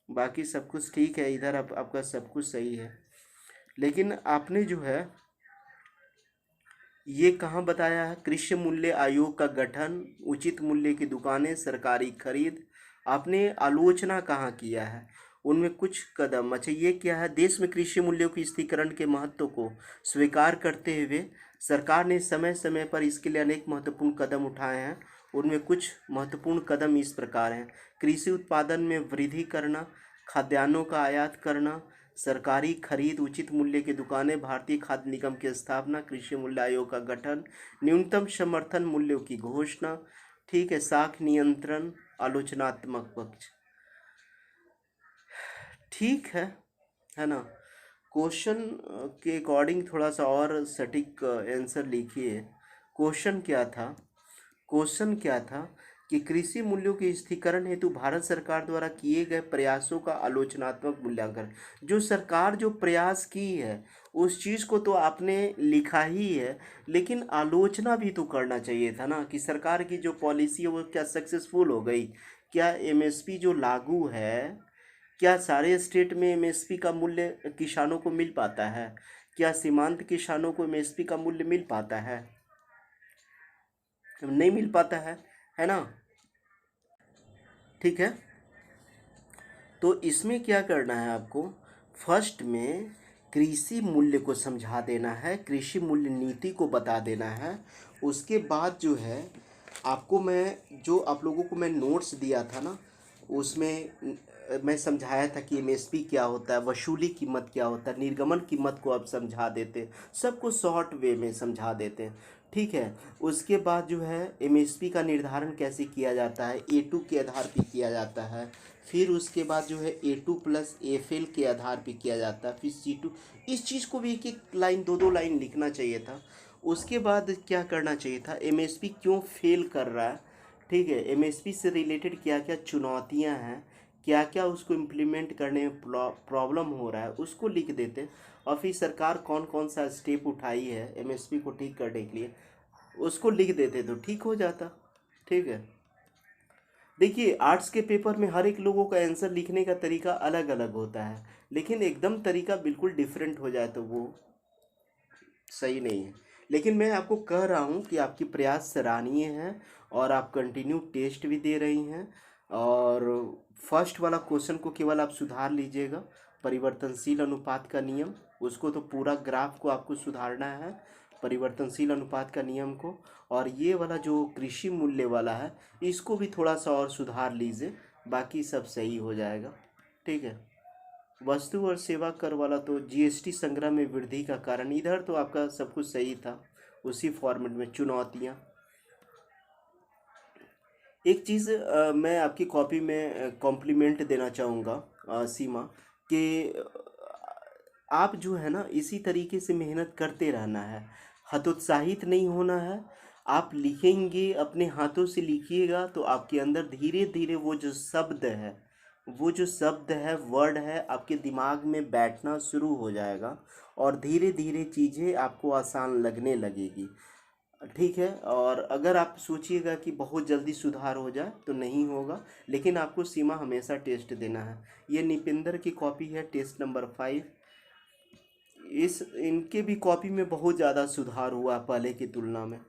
बाकी सब कुछ ठीक है, इधर आपका सब कुछ सही है। लेकिन आपने जो है ये कहाँ बताया है, कृषि मूल्य आयोग का गठन, उचित मूल्य की दुकानें, सरकारी खरीद, आपने आलोचना कहाँ किया है, उनमें कुछ कदम। अच्छा, ये क्या है, देश में कृषि मूल्यों की स्थिरीकरण के महत्व को स्वीकार करते हुए सरकार ने समय समय पर इसके लिए अनेक महत्वपूर्ण कदम उठाए हैं। उनमें कुछ महत्वपूर्ण कदम इस प्रकार हैं: कृषि उत्पादन में वृद्धि करना, खाद्यान्नों का आयात करना, सरकारी खरीद, उचित मूल्य की दुकानें, भारतीय खाद्य निगम की स्थापना, कृषि मूल्य आयोग का गठन, न्यूनतम समर्थन मूल्यों की घोषणा। ठीक है। साख नियंत्रण, आलोचनात्मक पक्ष, ठीक है ना। क्वेश्चन के अकॉर्डिंग थोड़ा सा और सटीक आंसर लिखिए। क्वेश्चन क्या था, क्वेश्चन क्या था कि कृषि मूल्यों के स्थिरीकरण हेतु भारत सरकार द्वारा किए गए प्रयासों का आलोचनात्मक मूल्यांकन। जो सरकार जो प्रयास की है उस चीज़ को तो आपने लिखा ही है, लेकिन आलोचना भी तो करना चाहिए था ना, कि सरकार की जो पॉलिसी है वो क्या सक्सेसफुल हो गई, क्या एमएसपी जो लागू है, क्या सारे स्टेट में एमएसपी का मूल्य किसानों को मिल पाता है, क्या सीमांत किसानों को एमएसपी का मूल्य मिल पाता है, नहीं मिल पाता है ना। ठीक है। तो इसमें क्या करना है आपको, फर्स्ट में कृषि मूल्य को समझा देना है, कृषि मूल्य नीति को बता देना है। उसके बाद जो है आपको मैं जो आप लोगों को मैं नोट्स दिया था ना, उसमें मैं समझाया था कि एमएसपी क्या होता है, वसूली कीमत क्या होता है, निर्गमन कीमत को अब समझा देते हैं, सबको शॉर्ट वे में समझा देते हैं। ठीक है। उसके बाद जो है एमएसपी का निर्धारण कैसे किया जाता है, A2 के आधार पे किया जाता है। फिर उसके बाद जो है A2 प्लस एफ के आधार पे किया जाता है, फिर C2। इस चीज़ को भी एक एक लाइन, दो दो लाइन लिखना चाहिए था। उसके बाद क्या करना चाहिए था, एमएसपी क्यों फेल कर रहा है। ठीक है, एमएसपी से रिलेटेड क्या क्या चुनौतियां हैं, क्या क्या उसको इम्प्लीमेंट करने में प्रॉब्लम हो रहा है, उसको लिख देते। और फिर सरकार कौन कौन सा स्टेप उठाई है एमएसपी को ठीक करने के लिए, उसको लिख देते तो ठीक हो जाता। ठीक है। देखिए, आर्ट्स के पेपर में हर एक लोगों का आंसर लिखने का तरीका अलग अलग होता है, लेकिन एकदम तरीका बिल्कुल डिफरेंट हो जाए तो वो सही नहीं है। लेकिन मैं आपको कह रहा हूँ कि आपकी प्रयास सराहनीय है और आप कंटिन्यू टेस्ट भी दे रही हैं। और फर्स्ट वाला क्वेश्चन को केवल आप सुधार लीजिएगा, परिवर्तनशील अनुपात का नियम, उसको तो पूरा ग्राफ को आपको सुधारना है, परिवर्तनशील अनुपात का नियम को। और ये वाला जो कृषि मूल्य वाला है, इसको भी थोड़ा सा और सुधार लीजिए, बाकी सब सही हो जाएगा। ठीक है। वस्तु और सेवा कर वाला तो जीएसटी संग्रह में वृद्धि का कारण, इधर तो आपका सब कुछ सही था। उसी फॉर्मेट में चुनौतियाँ, एक चीज़ मैं आपकी कॉपी में कॉम्प्लीमेंट देना चाहूँगा, सीमा, कि आप जो है ना इसी तरीके से मेहनत करते रहना है, हतोत्साहित नहीं होना है। आप लिखेंगे, अपने हाथों से लिखिएगा तो आपके अंदर धीरे धीरे वो जो शब्द है, वर्ड है, आपके दिमाग में बैठना शुरू हो जाएगा और धीरे धीरे चीज़ें आपको आसान लगने लगेगी। ठीक है। और अगर आप सोचिएगा कि बहुत जल्दी सुधार हो जाए तो नहीं होगा, लेकिन आपको सीमा हमेशा टेस्ट देना है। ये निपिंदर की कॉपी है, टेस्ट नंबर 5। इनके भी कॉपी में बहुत ज़्यादा सुधार हुआ पहले की तुलना में।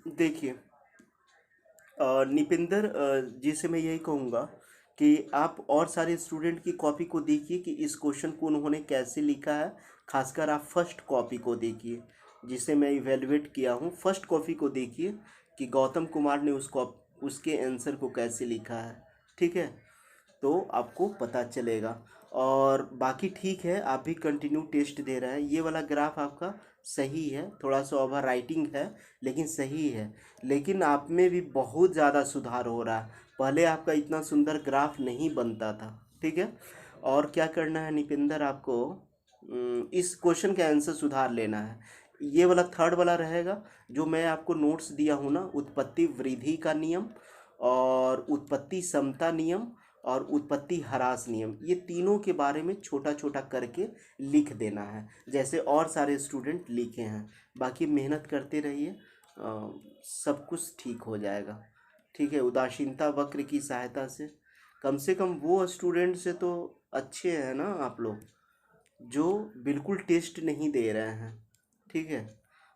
देखिए, निपिंदर जी से मैं यही कहूँगा कि आप और सारे स्टूडेंट की कॉपी को देखिए कि इस क्वेश्चन को उन्होंने कैसे लिखा है। खासकर आप फर्स्ट कॉपी को देखिए, जिसे मैं इवेलुएट किया हूँ, फर्स्ट कॉपी को देखिए कि गौतम कुमार ने उसके आंसर को कैसे लिखा है। ठीक है, तो आपको पता चलेगा। और बाकी ठीक है, आप भी कंटिन्यू टेस्ट दे रहे हैं। ये वाला ग्राफ आपका सही है, थोड़ा सा ओवर राइटिंग है लेकिन सही है। लेकिन आप में भी बहुत ज़्यादा सुधार हो रहा है, पहले आपका इतना सुंदर ग्राफ नहीं बनता था। ठीक है। और क्या करना है निपिंदर, आपको इस क्वेश्चन का आंसर सुधार लेना है। ये वाला थर्ड वाला रहेगा, जो मैं आपको नोट्स दिया हूँ ना, उत्पत्ति वृद्धि का नियम और उत्पत्ति समता नियम और उत्पत्ति ह्रास नियम, ये तीनों के बारे में छोटा छोटा करके लिख देना है, जैसे और सारे स्टूडेंट लिखे हैं। बाकी मेहनत करते रहिए, सब कुछ ठीक हो जाएगा। ठीक है। उदासीनता वक्र की सहायता से कम वो स्टूडेंट से तो अच्छे हैं ना आप लोग, जो बिल्कुल टेस्ट नहीं दे रहे हैं। ठीक है।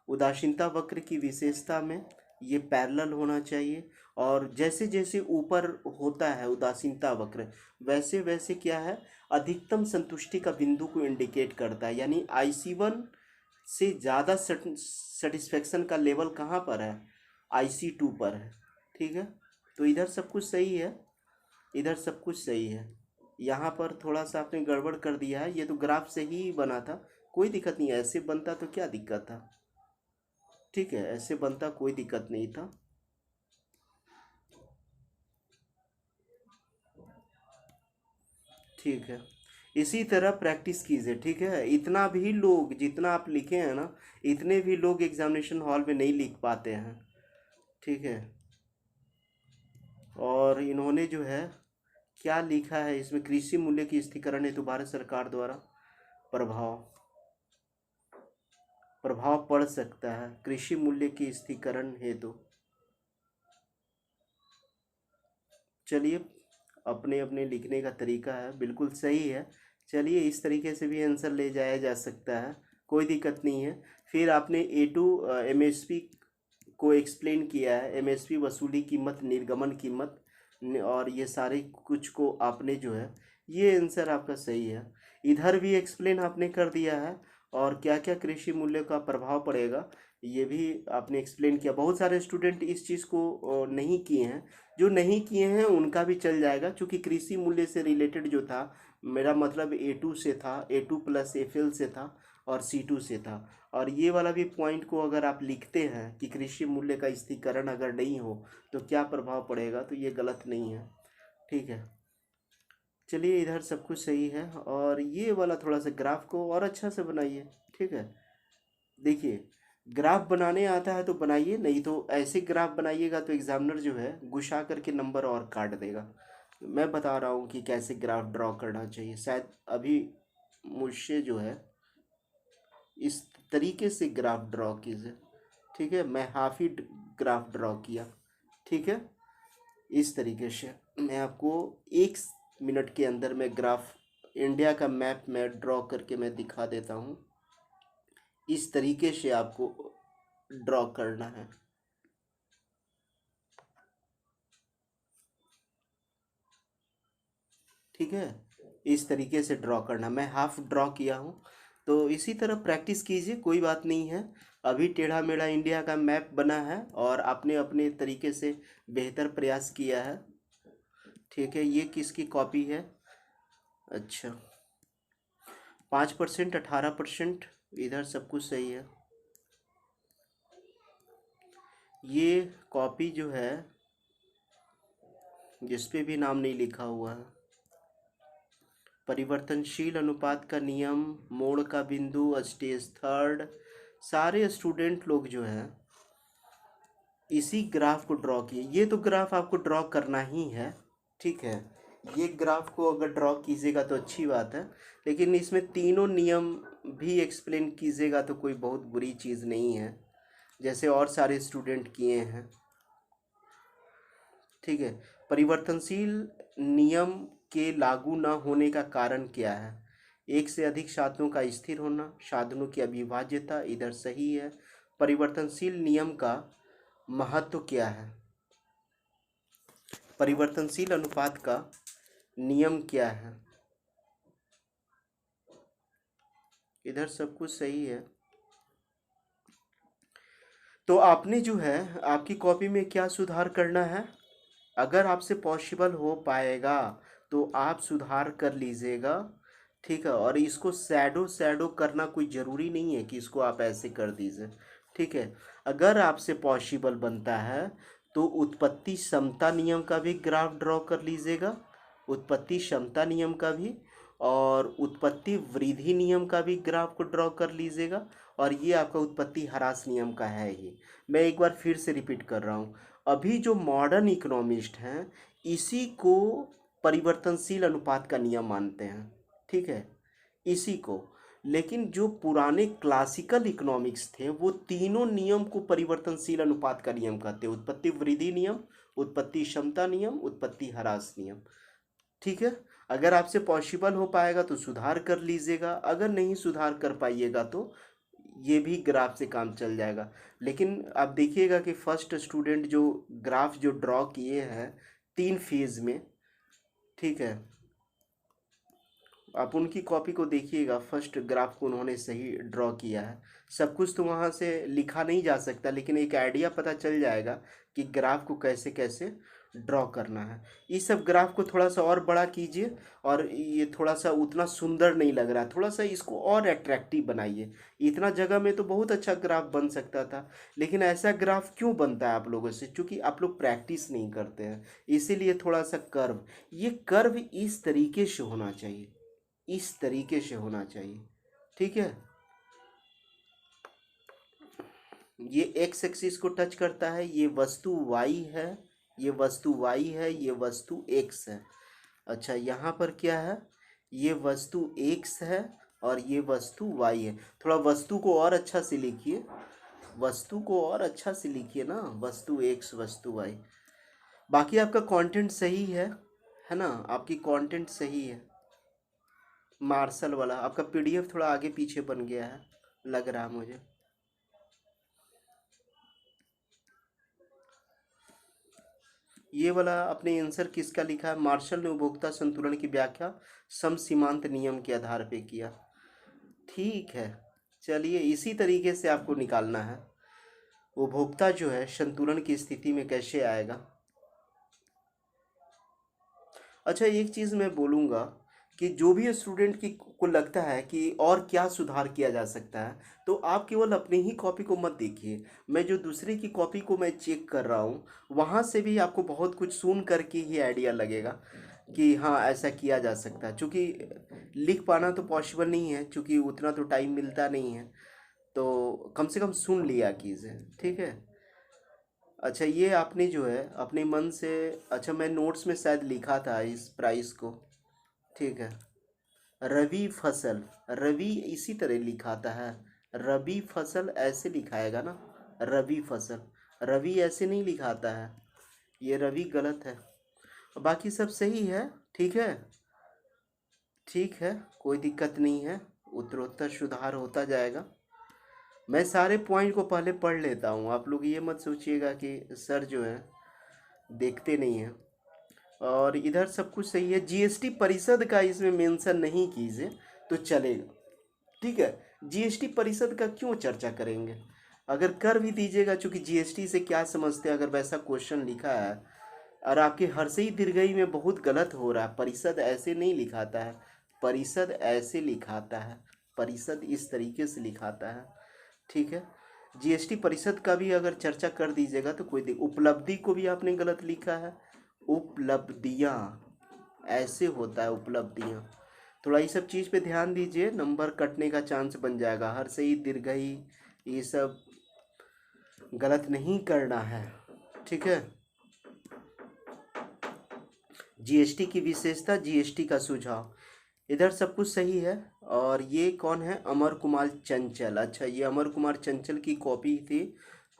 उदासीनता वक्र की विशेषता में ये पैरेलल होना चाहिए, और जैसे जैसे ऊपर होता है उदासीनता वक्र, वैसे वैसे क्या है, अधिकतम संतुष्टि का बिंदु को इंडिकेट करता है। यानी IC1 से ज़्यादा सेटिस्फेक्शन का लेवल कहाँ पर है, IC2 पर है। ठीक है। तो इधर सब कुछ सही है, इधर सब कुछ सही है। यहाँ पर थोड़ा सा आपने गड़बड़ कर दिया है, ये तो ग्राफ से ही बना था, कोई दिक्कत नहीं है, ऐसे बनता तो क्या दिक्कत था। ठीक है, ऐसे बनता कोई दिक्कत नहीं था। ठीक है, इसी तरह प्रैक्टिस कीजिए। ठीक है, इतना भी लोग जितना आप लिखे हैं ना, इतने भी लोग एग्जामिनेशन हॉल में नहीं लिख पाते हैं। ठीक है। और इन्होंने जो है क्या लिखा है इसमें, कृषि मूल्य की स्थिरीकरण हेतु भारत सरकार द्वारा प्रभाव प्रभाव पड़ सकता है, कृषि मूल्य की स्थिरीकरण हेतु। चलिए, अपने अपने लिखने का तरीका है, बिल्कुल सही है। चलिए, इस तरीके से भी आंसर ले जाया जा सकता है, कोई दिक्कत नहीं है। फिर आपने A2 MSP को एक्सप्लेन किया है, MSP वसूली कीमत, निर्गमन कीमत, और ये सारे कुछ को आपने जो है, ये आंसर आपका सही है। इधर भी एक्सप्लेन आपने कर दिया है, और क्या क्या कृषि मूल्य का प्रभाव पड़ेगा ये भी आपने एक्सप्लेन किया। बहुत सारे स्टूडेंट इस चीज़ को नहीं किए हैं, जो नहीं किए हैं उनका भी चल जाएगा, क्योंकि कृषि मूल्य से रिलेटेड जो था, मेरा मतलब A2 से था, A2 प्लस FL से था और C2 से था। और ये वाला भी पॉइंट को अगर आप लिखते हैं कि कृषि मूल्य का स्थिरीकरण अगर नहीं हो तो क्या प्रभाव पड़ेगा, तो ये गलत नहीं है। ठीक है, चलिए इधर सब कुछ सही है। और ये वाला थोड़ा सा ग्राफ को और अच्छा से बनाइए। ठीक है, देखिए ग्राफ बनाने आता है तो बनाइए, नहीं तो ऐसे ग्राफ बनाइएगा तो एग्जामिनर जो है घुसा करके नंबर और काट देगा। मैं बता रहा हूँ कि कैसे ग्राफ ड्रॉ करना चाहिए, शायद अभी मुझसे जो है इस तरीके से ग्राफ ड्रॉ कीजिए। ठीक है, मैं हाफ ही ग्राफ ड्रॉ किया। ठीक है, इस तरीके से मैं आपको 1 मिनट के अंदर में ग्राफ इंडिया का मैप में ड्रॉ करके मैं दिखा देता हूँ। इस तरीके से आपको ड्रॉ करना है। ठीक है, इस तरीके से ड्रॉ करना, मैं हाफ ड्रॉ किया हूँ। तो इसी तरह प्रैक्टिस कीजिए, कोई बात नहीं है। अभी टेढ़ा मेढ़ा इंडिया का मैप बना है और आपने अपने तरीके से बेहतर प्रयास किया है। ठीक है, ये किसकी कॉपी है? अच्छा, 5%, 18%, इधर सब कुछ सही है। ये कॉपी जो है जिस पे भी नाम नहीं लिखा हुआ है, परिवर्तनशील अनुपात का नियम, मोड़ का बिंदु, स्टेज थर्ड, सारे स्टूडेंट लोग जो हैं इसी ग्राफ को ड्रॉ किए। ये तो ग्राफ आपको ड्रॉ करना ही है। ठीक है, ये ग्राफ को अगर ड्रॉ कीजिएगा तो अच्छी बात है, लेकिन इसमें तीनों नियम भी एक्सप्लेन कीजिएगा तो कोई बहुत बुरी चीज़ नहीं है, जैसे और सारे स्टूडेंट किए हैं। ठीक है, परिवर्तनशील नियम के लागू न होने का कारण क्या है? एक से अधिक साधनों का स्थिर होना, साधनों की अविभाज्यता, इधर सही है। परिवर्तनशील नियम का महत्व क्या है? परिवर्तनशील अनुपात का नियम क्या है? इधर सब कुछ सही है। तो आपने जो है आपकी कॉपी में क्या सुधार करना है, अगर आपसे पॉसिबल हो पाएगा तो आप सुधार कर लीजिएगा। ठीक है, और इसको शैडो शैडो करना कोई ज़रूरी नहीं है कि इसको आप ऐसे कर दीजिए। ठीक है, अगर आपसे पॉसिबल बनता है तो उत्पत्ति समता नियम का भी ग्राफ ड्रॉ कर लीजिएगा, उत्पत्ति क्षमता नियम का भी, और उत्पत्ति वृद्धि नियम का भी ग्राफ को ड्रॉ कर लीजिएगा। और ये आपका उत्पत्ति ह्रास नियम का है ही। मैं एक बार फिर से रिपीट कर रहा हूँ, अभी जो मॉडर्न इकोनॉमिस्ट हैं इसी को परिवर्तनशील अनुपात का नियम मानते हैं। ठीक है, इसी को। लेकिन जो पुराने क्लासिकल इकोनॉमिक्स थे वो तीनों नियम को परिवर्तनशील अनुपात का नियम कहते हैं, उत्पत्ति वृद्धि नियम, उत्पत्ति क्षमता नियम, उत्पत्ति ह्रास नियम। ठीक है, अगर आपसे पॉसिबल हो पाएगा तो सुधार कर लीजिएगा, अगर नहीं सुधार कर पाइएगा तो ये भी ग्राफ से काम चल जाएगा। लेकिन आप देखिएगा कि फर्स्ट स्टूडेंट जो ग्राफ जो ड्रॉ किए हैं 3 फेज में, ठीक है, आप उनकी कॉपी को देखिएगा, फर्स्ट ग्राफ को उन्होंने सही ड्रॉ किया है। सब कुछ तो वहाँ से लिखा नहीं जा सकता, लेकिन एक आइडिया पता चल जाएगा कि ग्राफ को कैसे कैसे ड्रॉ करना है। इस सब ग्राफ को थोड़ा सा और बड़ा कीजिए, और ये थोड़ा सा उतना सुंदर नहीं लग रहा है, थोड़ा सा इसको और अट्रैक्टिव बनाइए। इतना जगह में तो बहुत अच्छा ग्राफ बन सकता था, लेकिन ऐसा ग्राफ क्यों बनता है आप लोगों से? क्योंकि आप लोग प्रैक्टिस नहीं करते हैं, इसीलिए थोड़ा सा कर्व, ये कर्व इस तरीके से होना चाहिए, इस तरीके से होना चाहिए। ठीक है, ये एक्स एक्सिस को टच करता है, ये वस्तु वाई है, ये वस्तु वाई है, ये वस्तु एक्स है। अच्छा, यहाँ पर क्या है? ये वस्तु एक्स है और ये वस्तु वाई है। थोड़ा वस्तु को और अच्छा से लिखिए, वस्तु को और अच्छा से लिखिए ना, वस्तु एक्स वस्तु वाई। बाकी आपका कंटेंट सही है ना? आपकी कंटेंट सही है। मार्शल वाला आपका पीडीएफ थोड़ा आगे पीछे बन गया है, लग रहा है मुझे। ये वाला अपने आंसर किसका लिखा है? मार्शल ने उपभोक्ता संतुलन की व्याख्या सम सीमांत नियम के आधार पे किया। ठीक है, चलिए इसी तरीके से आपको निकालना है। उपभोक्ता जो है संतुलन की स्थिति में कैसे आएगा। अच्छा, एक चीज़ मैं बोलूँगा कि जो भी स्टूडेंट की को लगता है कि और क्या सुधार किया जा सकता है, तो आप केवल अपनी ही कॉपी को मत देखिए। मैं जो दूसरे की कॉपी को मैं चेक कर रहा हूँ, वहाँ से भी आपको बहुत कुछ सुन करके ही आइडिया लगेगा कि हाँ ऐसा किया जा सकता है। चूँकि लिख पाना तो पॉसिबल नहीं है, चूँकि उतना तो टाइम मिलता नहीं है, तो कम से कम सुन लिया कीजिए, ठीक है। अच्छा, ये आपने जो है अपने मन से, अच्छा मैं नोट्स में शायद लिखा था इस प्राइस को, ठीक है। रवि फसल, रवि इसी तरह लिखाता है, रबी फसल ऐसे लिखाएगा ना, रवि फसल, रवि ऐसे नहीं लिखाता है, ये रवि गलत है। बाकी सब सही है, ठीक है, ठीक है, कोई दिक्कत नहीं है, उत्तरोत्तर सुधार होता जाएगा। मैं सारे पॉइंट को पहले पढ़ लेता हूँ, आप लोग ये मत सोचिएगा कि सर जो है देखते नहीं हैं। और इधर सब कुछ सही है। जीएसटी परिषद का इसमें मेंशन नहीं कीजिए तो चलेगा, ठीक है। जीएसटी परिषद का क्यों चर्चा करेंगे, अगर कर भी दीजिएगा, चूंकि जीएसटी से क्या समझते हैं, अगर वैसा क्वेश्चन लिखा है और आपके हर्षई दीर्घई में बहुत गलत हो रहा है, परिषद ऐसे नहीं लिखाता है, परिषद ऐसे लिखाता है, परिषद इस तरीके से लिखाता है, ठीक है। जीएसटी परिषद का भी अगर चर्चा कर दीजिएगा तो कोई उपलब्धि को भी आपने गलत लिखा है, उपलब्धियाँ ऐसे होता है, उपलब्धियाँ। थोड़ा ये सब चीज़ पे ध्यान दीजिए, नंबर कटने का चांस बन जाएगा। हर सही दीर्घई ये सब गलत नहीं करना है, ठीक है। जीएसटी की विशेषता, जीएसटी का सुझाव, इधर सब कुछ सही है। और ये कौन है, अमर कुमार चंचल। अच्छा, ये अमर कुमार चंचल की कॉपी थी,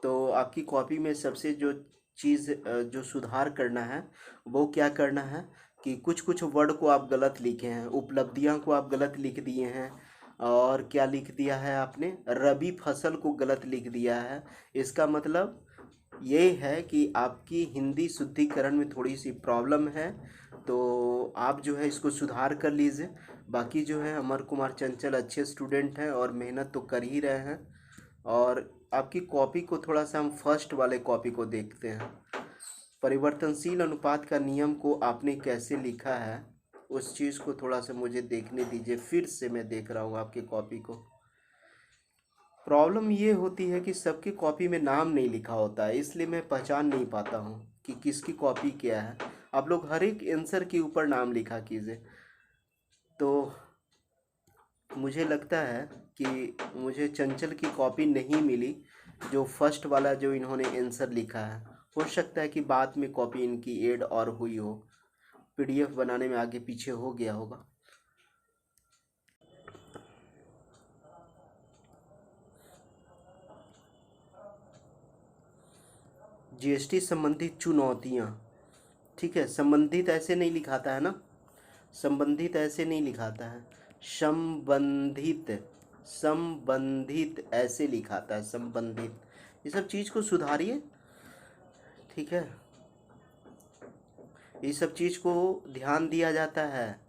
तो आपकी कॉपी में सबसे जो चीज़ जो सुधार करना है वो क्या करना है कि कुछ कुछ वर्ड को आप गलत लिखे हैं, उपलब्धियां को आप गलत लिख दिए हैं, और क्या लिख दिया है आपने, रबी फसल को गलत लिख दिया है। इसका मतलब ये है कि आपकी हिंदी शुद्धिकरण में थोड़ी सी प्रॉब्लम है, तो आप जो है इसको सुधार कर लीजिए। बाकी जो है अमर कुमार चंचल अच्छे स्टूडेंट हैं और मेहनत तो कर ही रहे हैं। और आपकी कॉपी को थोड़ा सा हम फर्स्ट वाले कॉपी को देखते हैं। परिवर्तनशील अनुपात का नियम को आपने कैसे लिखा है, उस चीज़ को थोड़ा सा मुझे देखने दीजिए। फिर से मैं देख रहा हूँ आपकी कॉपी को। प्रॉब्लम ये होती है कि सबकी कॉपी में नाम नहीं लिखा होता है, इसलिए मैं पहचान नहीं पाता हूँ कि किसकी कॉपी क्या है। आप लोग हर एक आंसर के ऊपर नाम लिखा कीजिए। तो मुझे लगता है कि मुझे चंचल की कॉपी नहीं मिली, जो फर्स्ट वाला जो इन्होंने आंसर लिखा है। हो सकता है कि बाद में कॉपी इनकी ऐड और हुई हो, पीडीएफ बनाने में आगे पीछे हो गया होगा। जीएसटी संबंधित चुनौतियाँ, ठीक है। संबंधित ऐसे नहीं लिखाता है ना, संबंधित ऐसे नहीं लिखाता है, संबंधित, संबंधित ऐसे लिखाता है, संबंधित। ये सब चीज़ को सुधारिए, ठीक है। ये सब चीज़ को ध्यान दिया जाता है,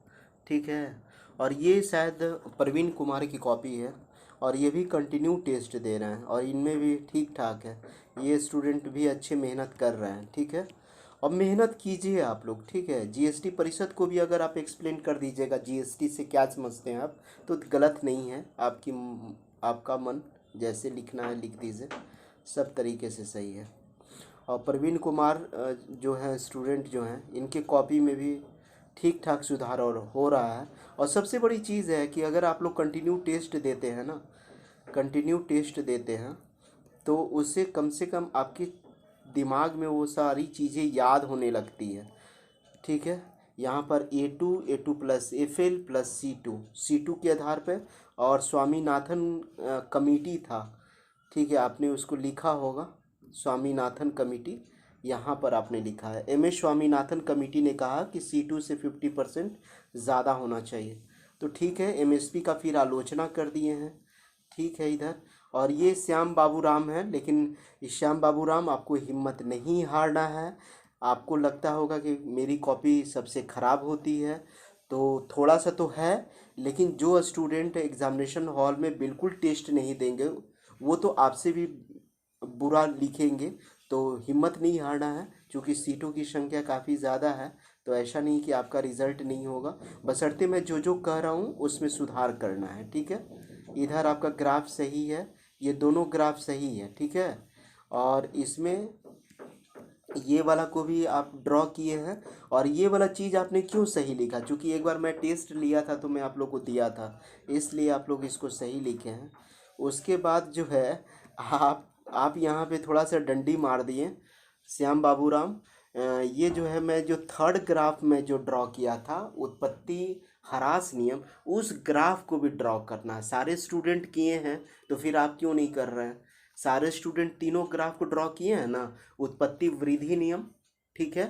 ठीक है। और ये शायद प्रवीण कुमार की कॉपी है, और ये भी कंटिन्यू टेस्ट दे रहे हैं और इनमें भी ठीक ठाक है। ये स्टूडेंट भी अच्छे मेहनत कर रहे हैं, ठीक है। और मेहनत कीजिए आप लोग, ठीक है। जीएसटी परिषद को भी अगर आप एक्सप्लेन कर दीजिएगा जीएसटी से क्या समझते हैं आप, तो गलत नहीं है। आपका मन जैसे लिखना है लिख दीजिए, सब तरीके से सही है। और प्रवीण कुमार जो है स्टूडेंट जो हैं, इनके कॉपी में भी ठीक ठाक सुधार और हो रहा है। और सबसे बड़ी चीज़ है कि अगर आप लोग कंटिन्यू टेस्ट देते हैं ना, कंटिन्यू टेस्ट देते हैं, तो उससे कम से कम आपके दिमाग में वो सारी चीज़ें याद होने लगती है, ठीक है। यहाँ पर A2 plus FL plus C2 के आधार पर, और स्वामीनाथन कमेटी था, ठीक है, आपने उसको लिखा होगा, स्वामीनाथन कमेटी यहाँ पर आपने लिखा है। MS स्वामीनाथन कमेटी ने कहा कि C2 से 50% ज़्यादा होना चाहिए, तो ठीक है। MSP का फिर आलोचना कर दिए हैं, ठीक है इधर। और ये श्याम बाबू राम है, लेकिन श्याम बाबू राम आपको हिम्मत नहीं हारना है। आपको लगता होगा कि मेरी कॉपी सबसे ख़राब होती है, तो थोड़ा सा तो है, लेकिन जो स्टूडेंट एग्जामिनेशन हॉल में बिल्कुल टेस्ट नहीं देंगे वो तो आपसे भी बुरा लिखेंगे। तो हिम्मत नहीं हारना है, क्योंकि सीटों की संख्या काफ़ी ज़्यादा है। तो ऐसा नहीं कि आपका रिजल्ट नहीं होगा, बशर्ते मैं जो जो कह रहा हूँ उसमें सुधार करना है, ठीक है। इधर आपका ग्राफ सही है, ये दोनों ग्राफ सही है, ठीक है। और इसमें ये वाला को भी आप ड्रॉ किए हैं। और ये वाला चीज़ आपने क्यों सही लिखा, क्योंकि एक बार मैं टेस्ट लिया था तो मैं आप लोग को दिया था, इसलिए आप लोग इसको सही लिखे हैं। उसके बाद जो है आप यहाँ पे थोड़ा सा डंडी मार दिए श्याम बाबूराम। ये जो है मैं जो थर्ड ग्राफ में जो ड्रॉ किया था उत्पत्ति ह्रास नियम, उस ग्राफ को भी ड्रॉ करना है। सारे स्टूडेंट किए हैं तो फिर आप क्यों नहीं कर रहे हैं। सारे स्टूडेंट तीनों ग्राफ को ड्रॉ किए हैं ना। उत्पत्ति वृद्धि नियम, ठीक है,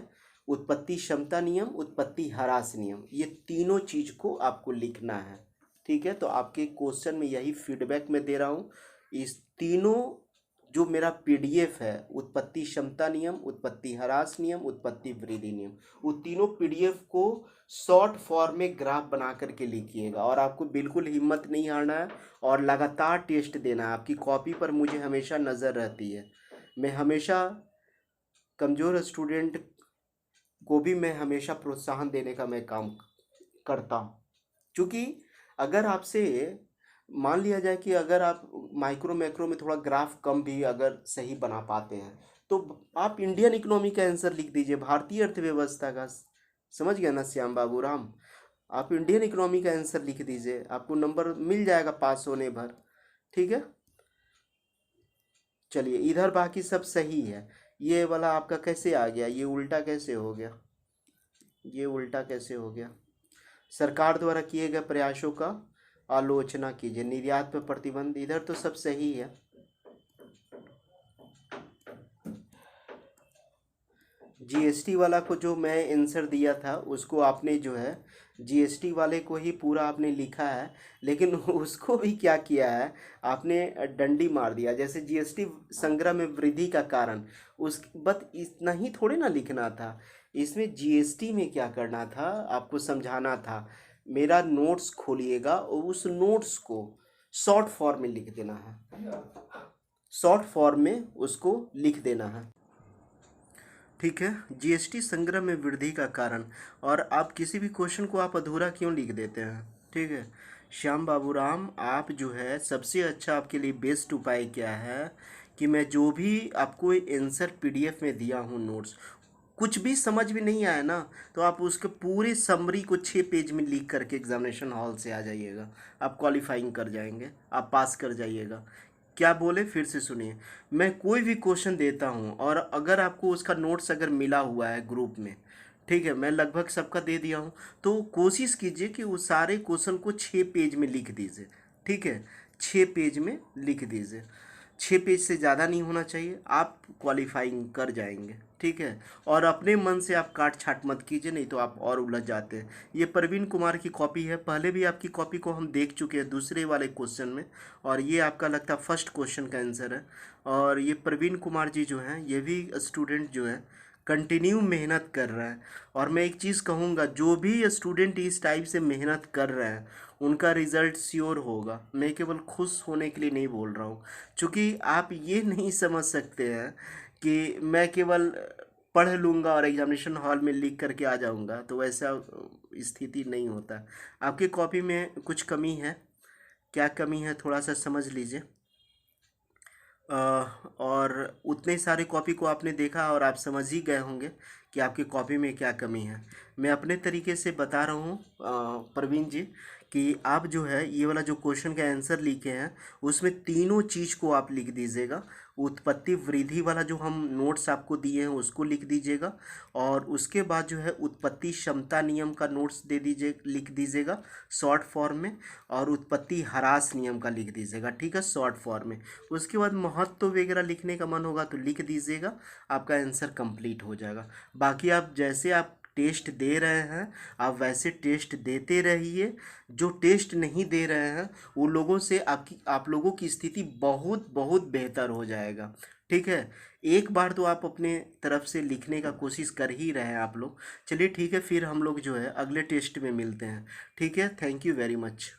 उत्पत्ति क्षमता नियम, उत्पत्ति ह्रास नियम, ये तीनों चीज को आपको लिखना है, ठीक है। तो आपके क्वेश्चन में यही फीडबैक मैं दे रहा हूँ। इस तीनों जो मेरा पीडीएफ है, उत्पत्ति क्षमता नियम, उत्पत्ति ह्रास नियम, उत्पत्ति वृद्धि नियम, वो तीनों पीडीएफ को शॉर्ट फॉर्म में ग्राफ बना करके लिखिएगा। और आपको बिल्कुल हिम्मत नहीं हारना है और लगातार टेस्ट देना है। आपकी कॉपी पर मुझे हमेशा नज़र रहती है। मैं हमेशा कमज़ोर स्टूडेंट को भी मैं हमेशा प्रोत्साहन देने का मैं काम करता हूँ। क्योंकि अगर आपसे मान लिया जाए कि अगर आप माइक्रो मैक्रो में थोड़ा ग्राफ कम भी अगर सही बना पाते हैं तो आप इंडियन इकोनॉमी का आंसर लिख दीजिए, भारतीय अर्थव्यवस्था का। समझ गया ना श्याम बाबू राम। आप इंडियन इकोनॉमी का आंसर लिख दीजिए, आपको नंबर मिल जाएगा पास होने भर, ठीक है। चलिए इधर बाकी सब सही है। ये वाला आपका कैसे आ गया, ये उल्टा कैसे हो गया, ये उल्टा कैसे हो गया। सरकार द्वारा किए गए प्रयासों का आलोचना कीजिए, निर्यात पर प्रतिबंध, इधर तो सब सही है। जीएसटी वाला को जो मैं आंसर दिया था उसको आपने जो है जीएसटी वाले को ही पूरा आपने लिखा है, लेकिन उसको भी क्या किया है आपने डंडी मार दिया। जैसे जीएसटी संग्रह में वृद्धि का कारण, उस बस इतना ही थोड़े ना लिखना था। इसमें जीएसटी में क्या करना था आपको समझाना था। मेरा नोट्स खोलिएगा और उस नोट्स को शॉर्ट फॉर्म में लिख देना है, शॉर्ट फॉर्म में उसको लिख देना है, ठीक है। जीएसटी संग्रह में वृद्धि का कारण। और आप किसी भी क्वेश्चन को आप अधूरा क्यों लिख देते हैं, ठीक है। श्याम बाबूराम, आप जो है सबसे अच्छा आपके लिए बेस्ट उपाय क्या है कि मैं जो भी आपको आंसर पीडीएफ में दिया हूँ नोट्स, कुछ भी समझ में नहीं आया ना तो आप उसके पूरे समरी को 6 पेज में लिख करके एग्जामिनेशन हॉल से आ जाइएगा। आप क्वालिफाइंग कर जाएंगे, आप पास कर जाइएगा। क्या बोले फिर से सुनिए। मैं कोई भी क्वेश्चन देता हूँ और अगर आपको उसका नोट्स अगर मिला हुआ है ग्रुप में, ठीक है, मैं लगभग सबका दे दिया हूँ, तो कोशिश कीजिए कि उस सारे क्वेश्चन को 6 पेज में लिख दीजिए, ठीक है। 6 पेज में लिख दीजिए, 6 पेज से ज़्यादा नहीं होना चाहिए, आप क्वालिफाइंग कर जाएंगे, ठीक है। और अपने मन से आप काट छाट मत कीजिए, नहीं तो आप और उलझ जाते हैं। ये प्रवीण कुमार की कॉपी है, पहले भी आपकी कॉपी को हम देख चुके हैं दूसरे वाले क्वेश्चन में, और ये आपका लगता है फर्स्ट क्वेश्चन का आंसर है। और ये प्रवीण कुमार जी जो हैं ये भी स्टूडेंट जो है कंटिन्यू मेहनत कर रहा है। और मैं एक चीज़ कहूँगा, जो भी स्टूडेंट इस टाइप से मेहनत कर रहे हैं उनका रिज़ल्ट श्योर होगा। मैं केवल खुश होने के लिए नहीं बोल रहा हूँ, क्योंकि आप ये नहीं समझ सकते हैं कि मैं केवल पढ़ लूँगा और एग्जामिनेशन हॉल में लिख करके आ जाऊँगा, तो वैसा स्थिति नहीं होता। आपकी कॉपी में कुछ कमी है, क्या कमी है थोड़ा सा समझ लीजिए। और उतने सारे कॉपी को आपने देखा और आप समझ ही गए होंगे कि आपकी कॉपी में क्या कमी है। मैं अपने तरीके से बता रहा हूँ प्रवीण जी कि आप जो है ये वाला जो क्वेश्चन का आंसर लिखे हैं उसमें तीनों चीज़ को आप लिख दीजिएगा। उत्पत्ति वृद्धि वाला जो हम नोट्स आपको दिए हैं उसको लिख दीजिएगा, और उसके बाद जो है उत्पत्ति क्षमता नियम का नोट्स दे दीजिए, लिख दीजिएगा शॉर्ट फॉर्म में, और उत्पत्ति ह्रास नियम का लिख दीजिएगा, ठीक है, शॉर्ट फॉर्म में। उसके बाद महत्व वगैरह लिखने का मन होगा तो लिख दीजिएगा, आपका आंसर कंप्लीट हो जाएगा। बाकी आप जैसे आप टेस्ट दे रहे हैं आप वैसे टेस्ट देते रहिए। जो टेस्ट नहीं दे रहे हैं वो लोगों से आप लोगों की स्थिति बहुत बहुत बेहतर हो जाएगा। ठीक है, एक बार तो आप अपने तरफ से लिखने का कोशिश कर ही रहे हैं आप लोग। चलिए ठीक है, फिर हम लोग जो है अगले टेस्ट में मिलते हैं। ठीक है, थैंक यू वेरी मच।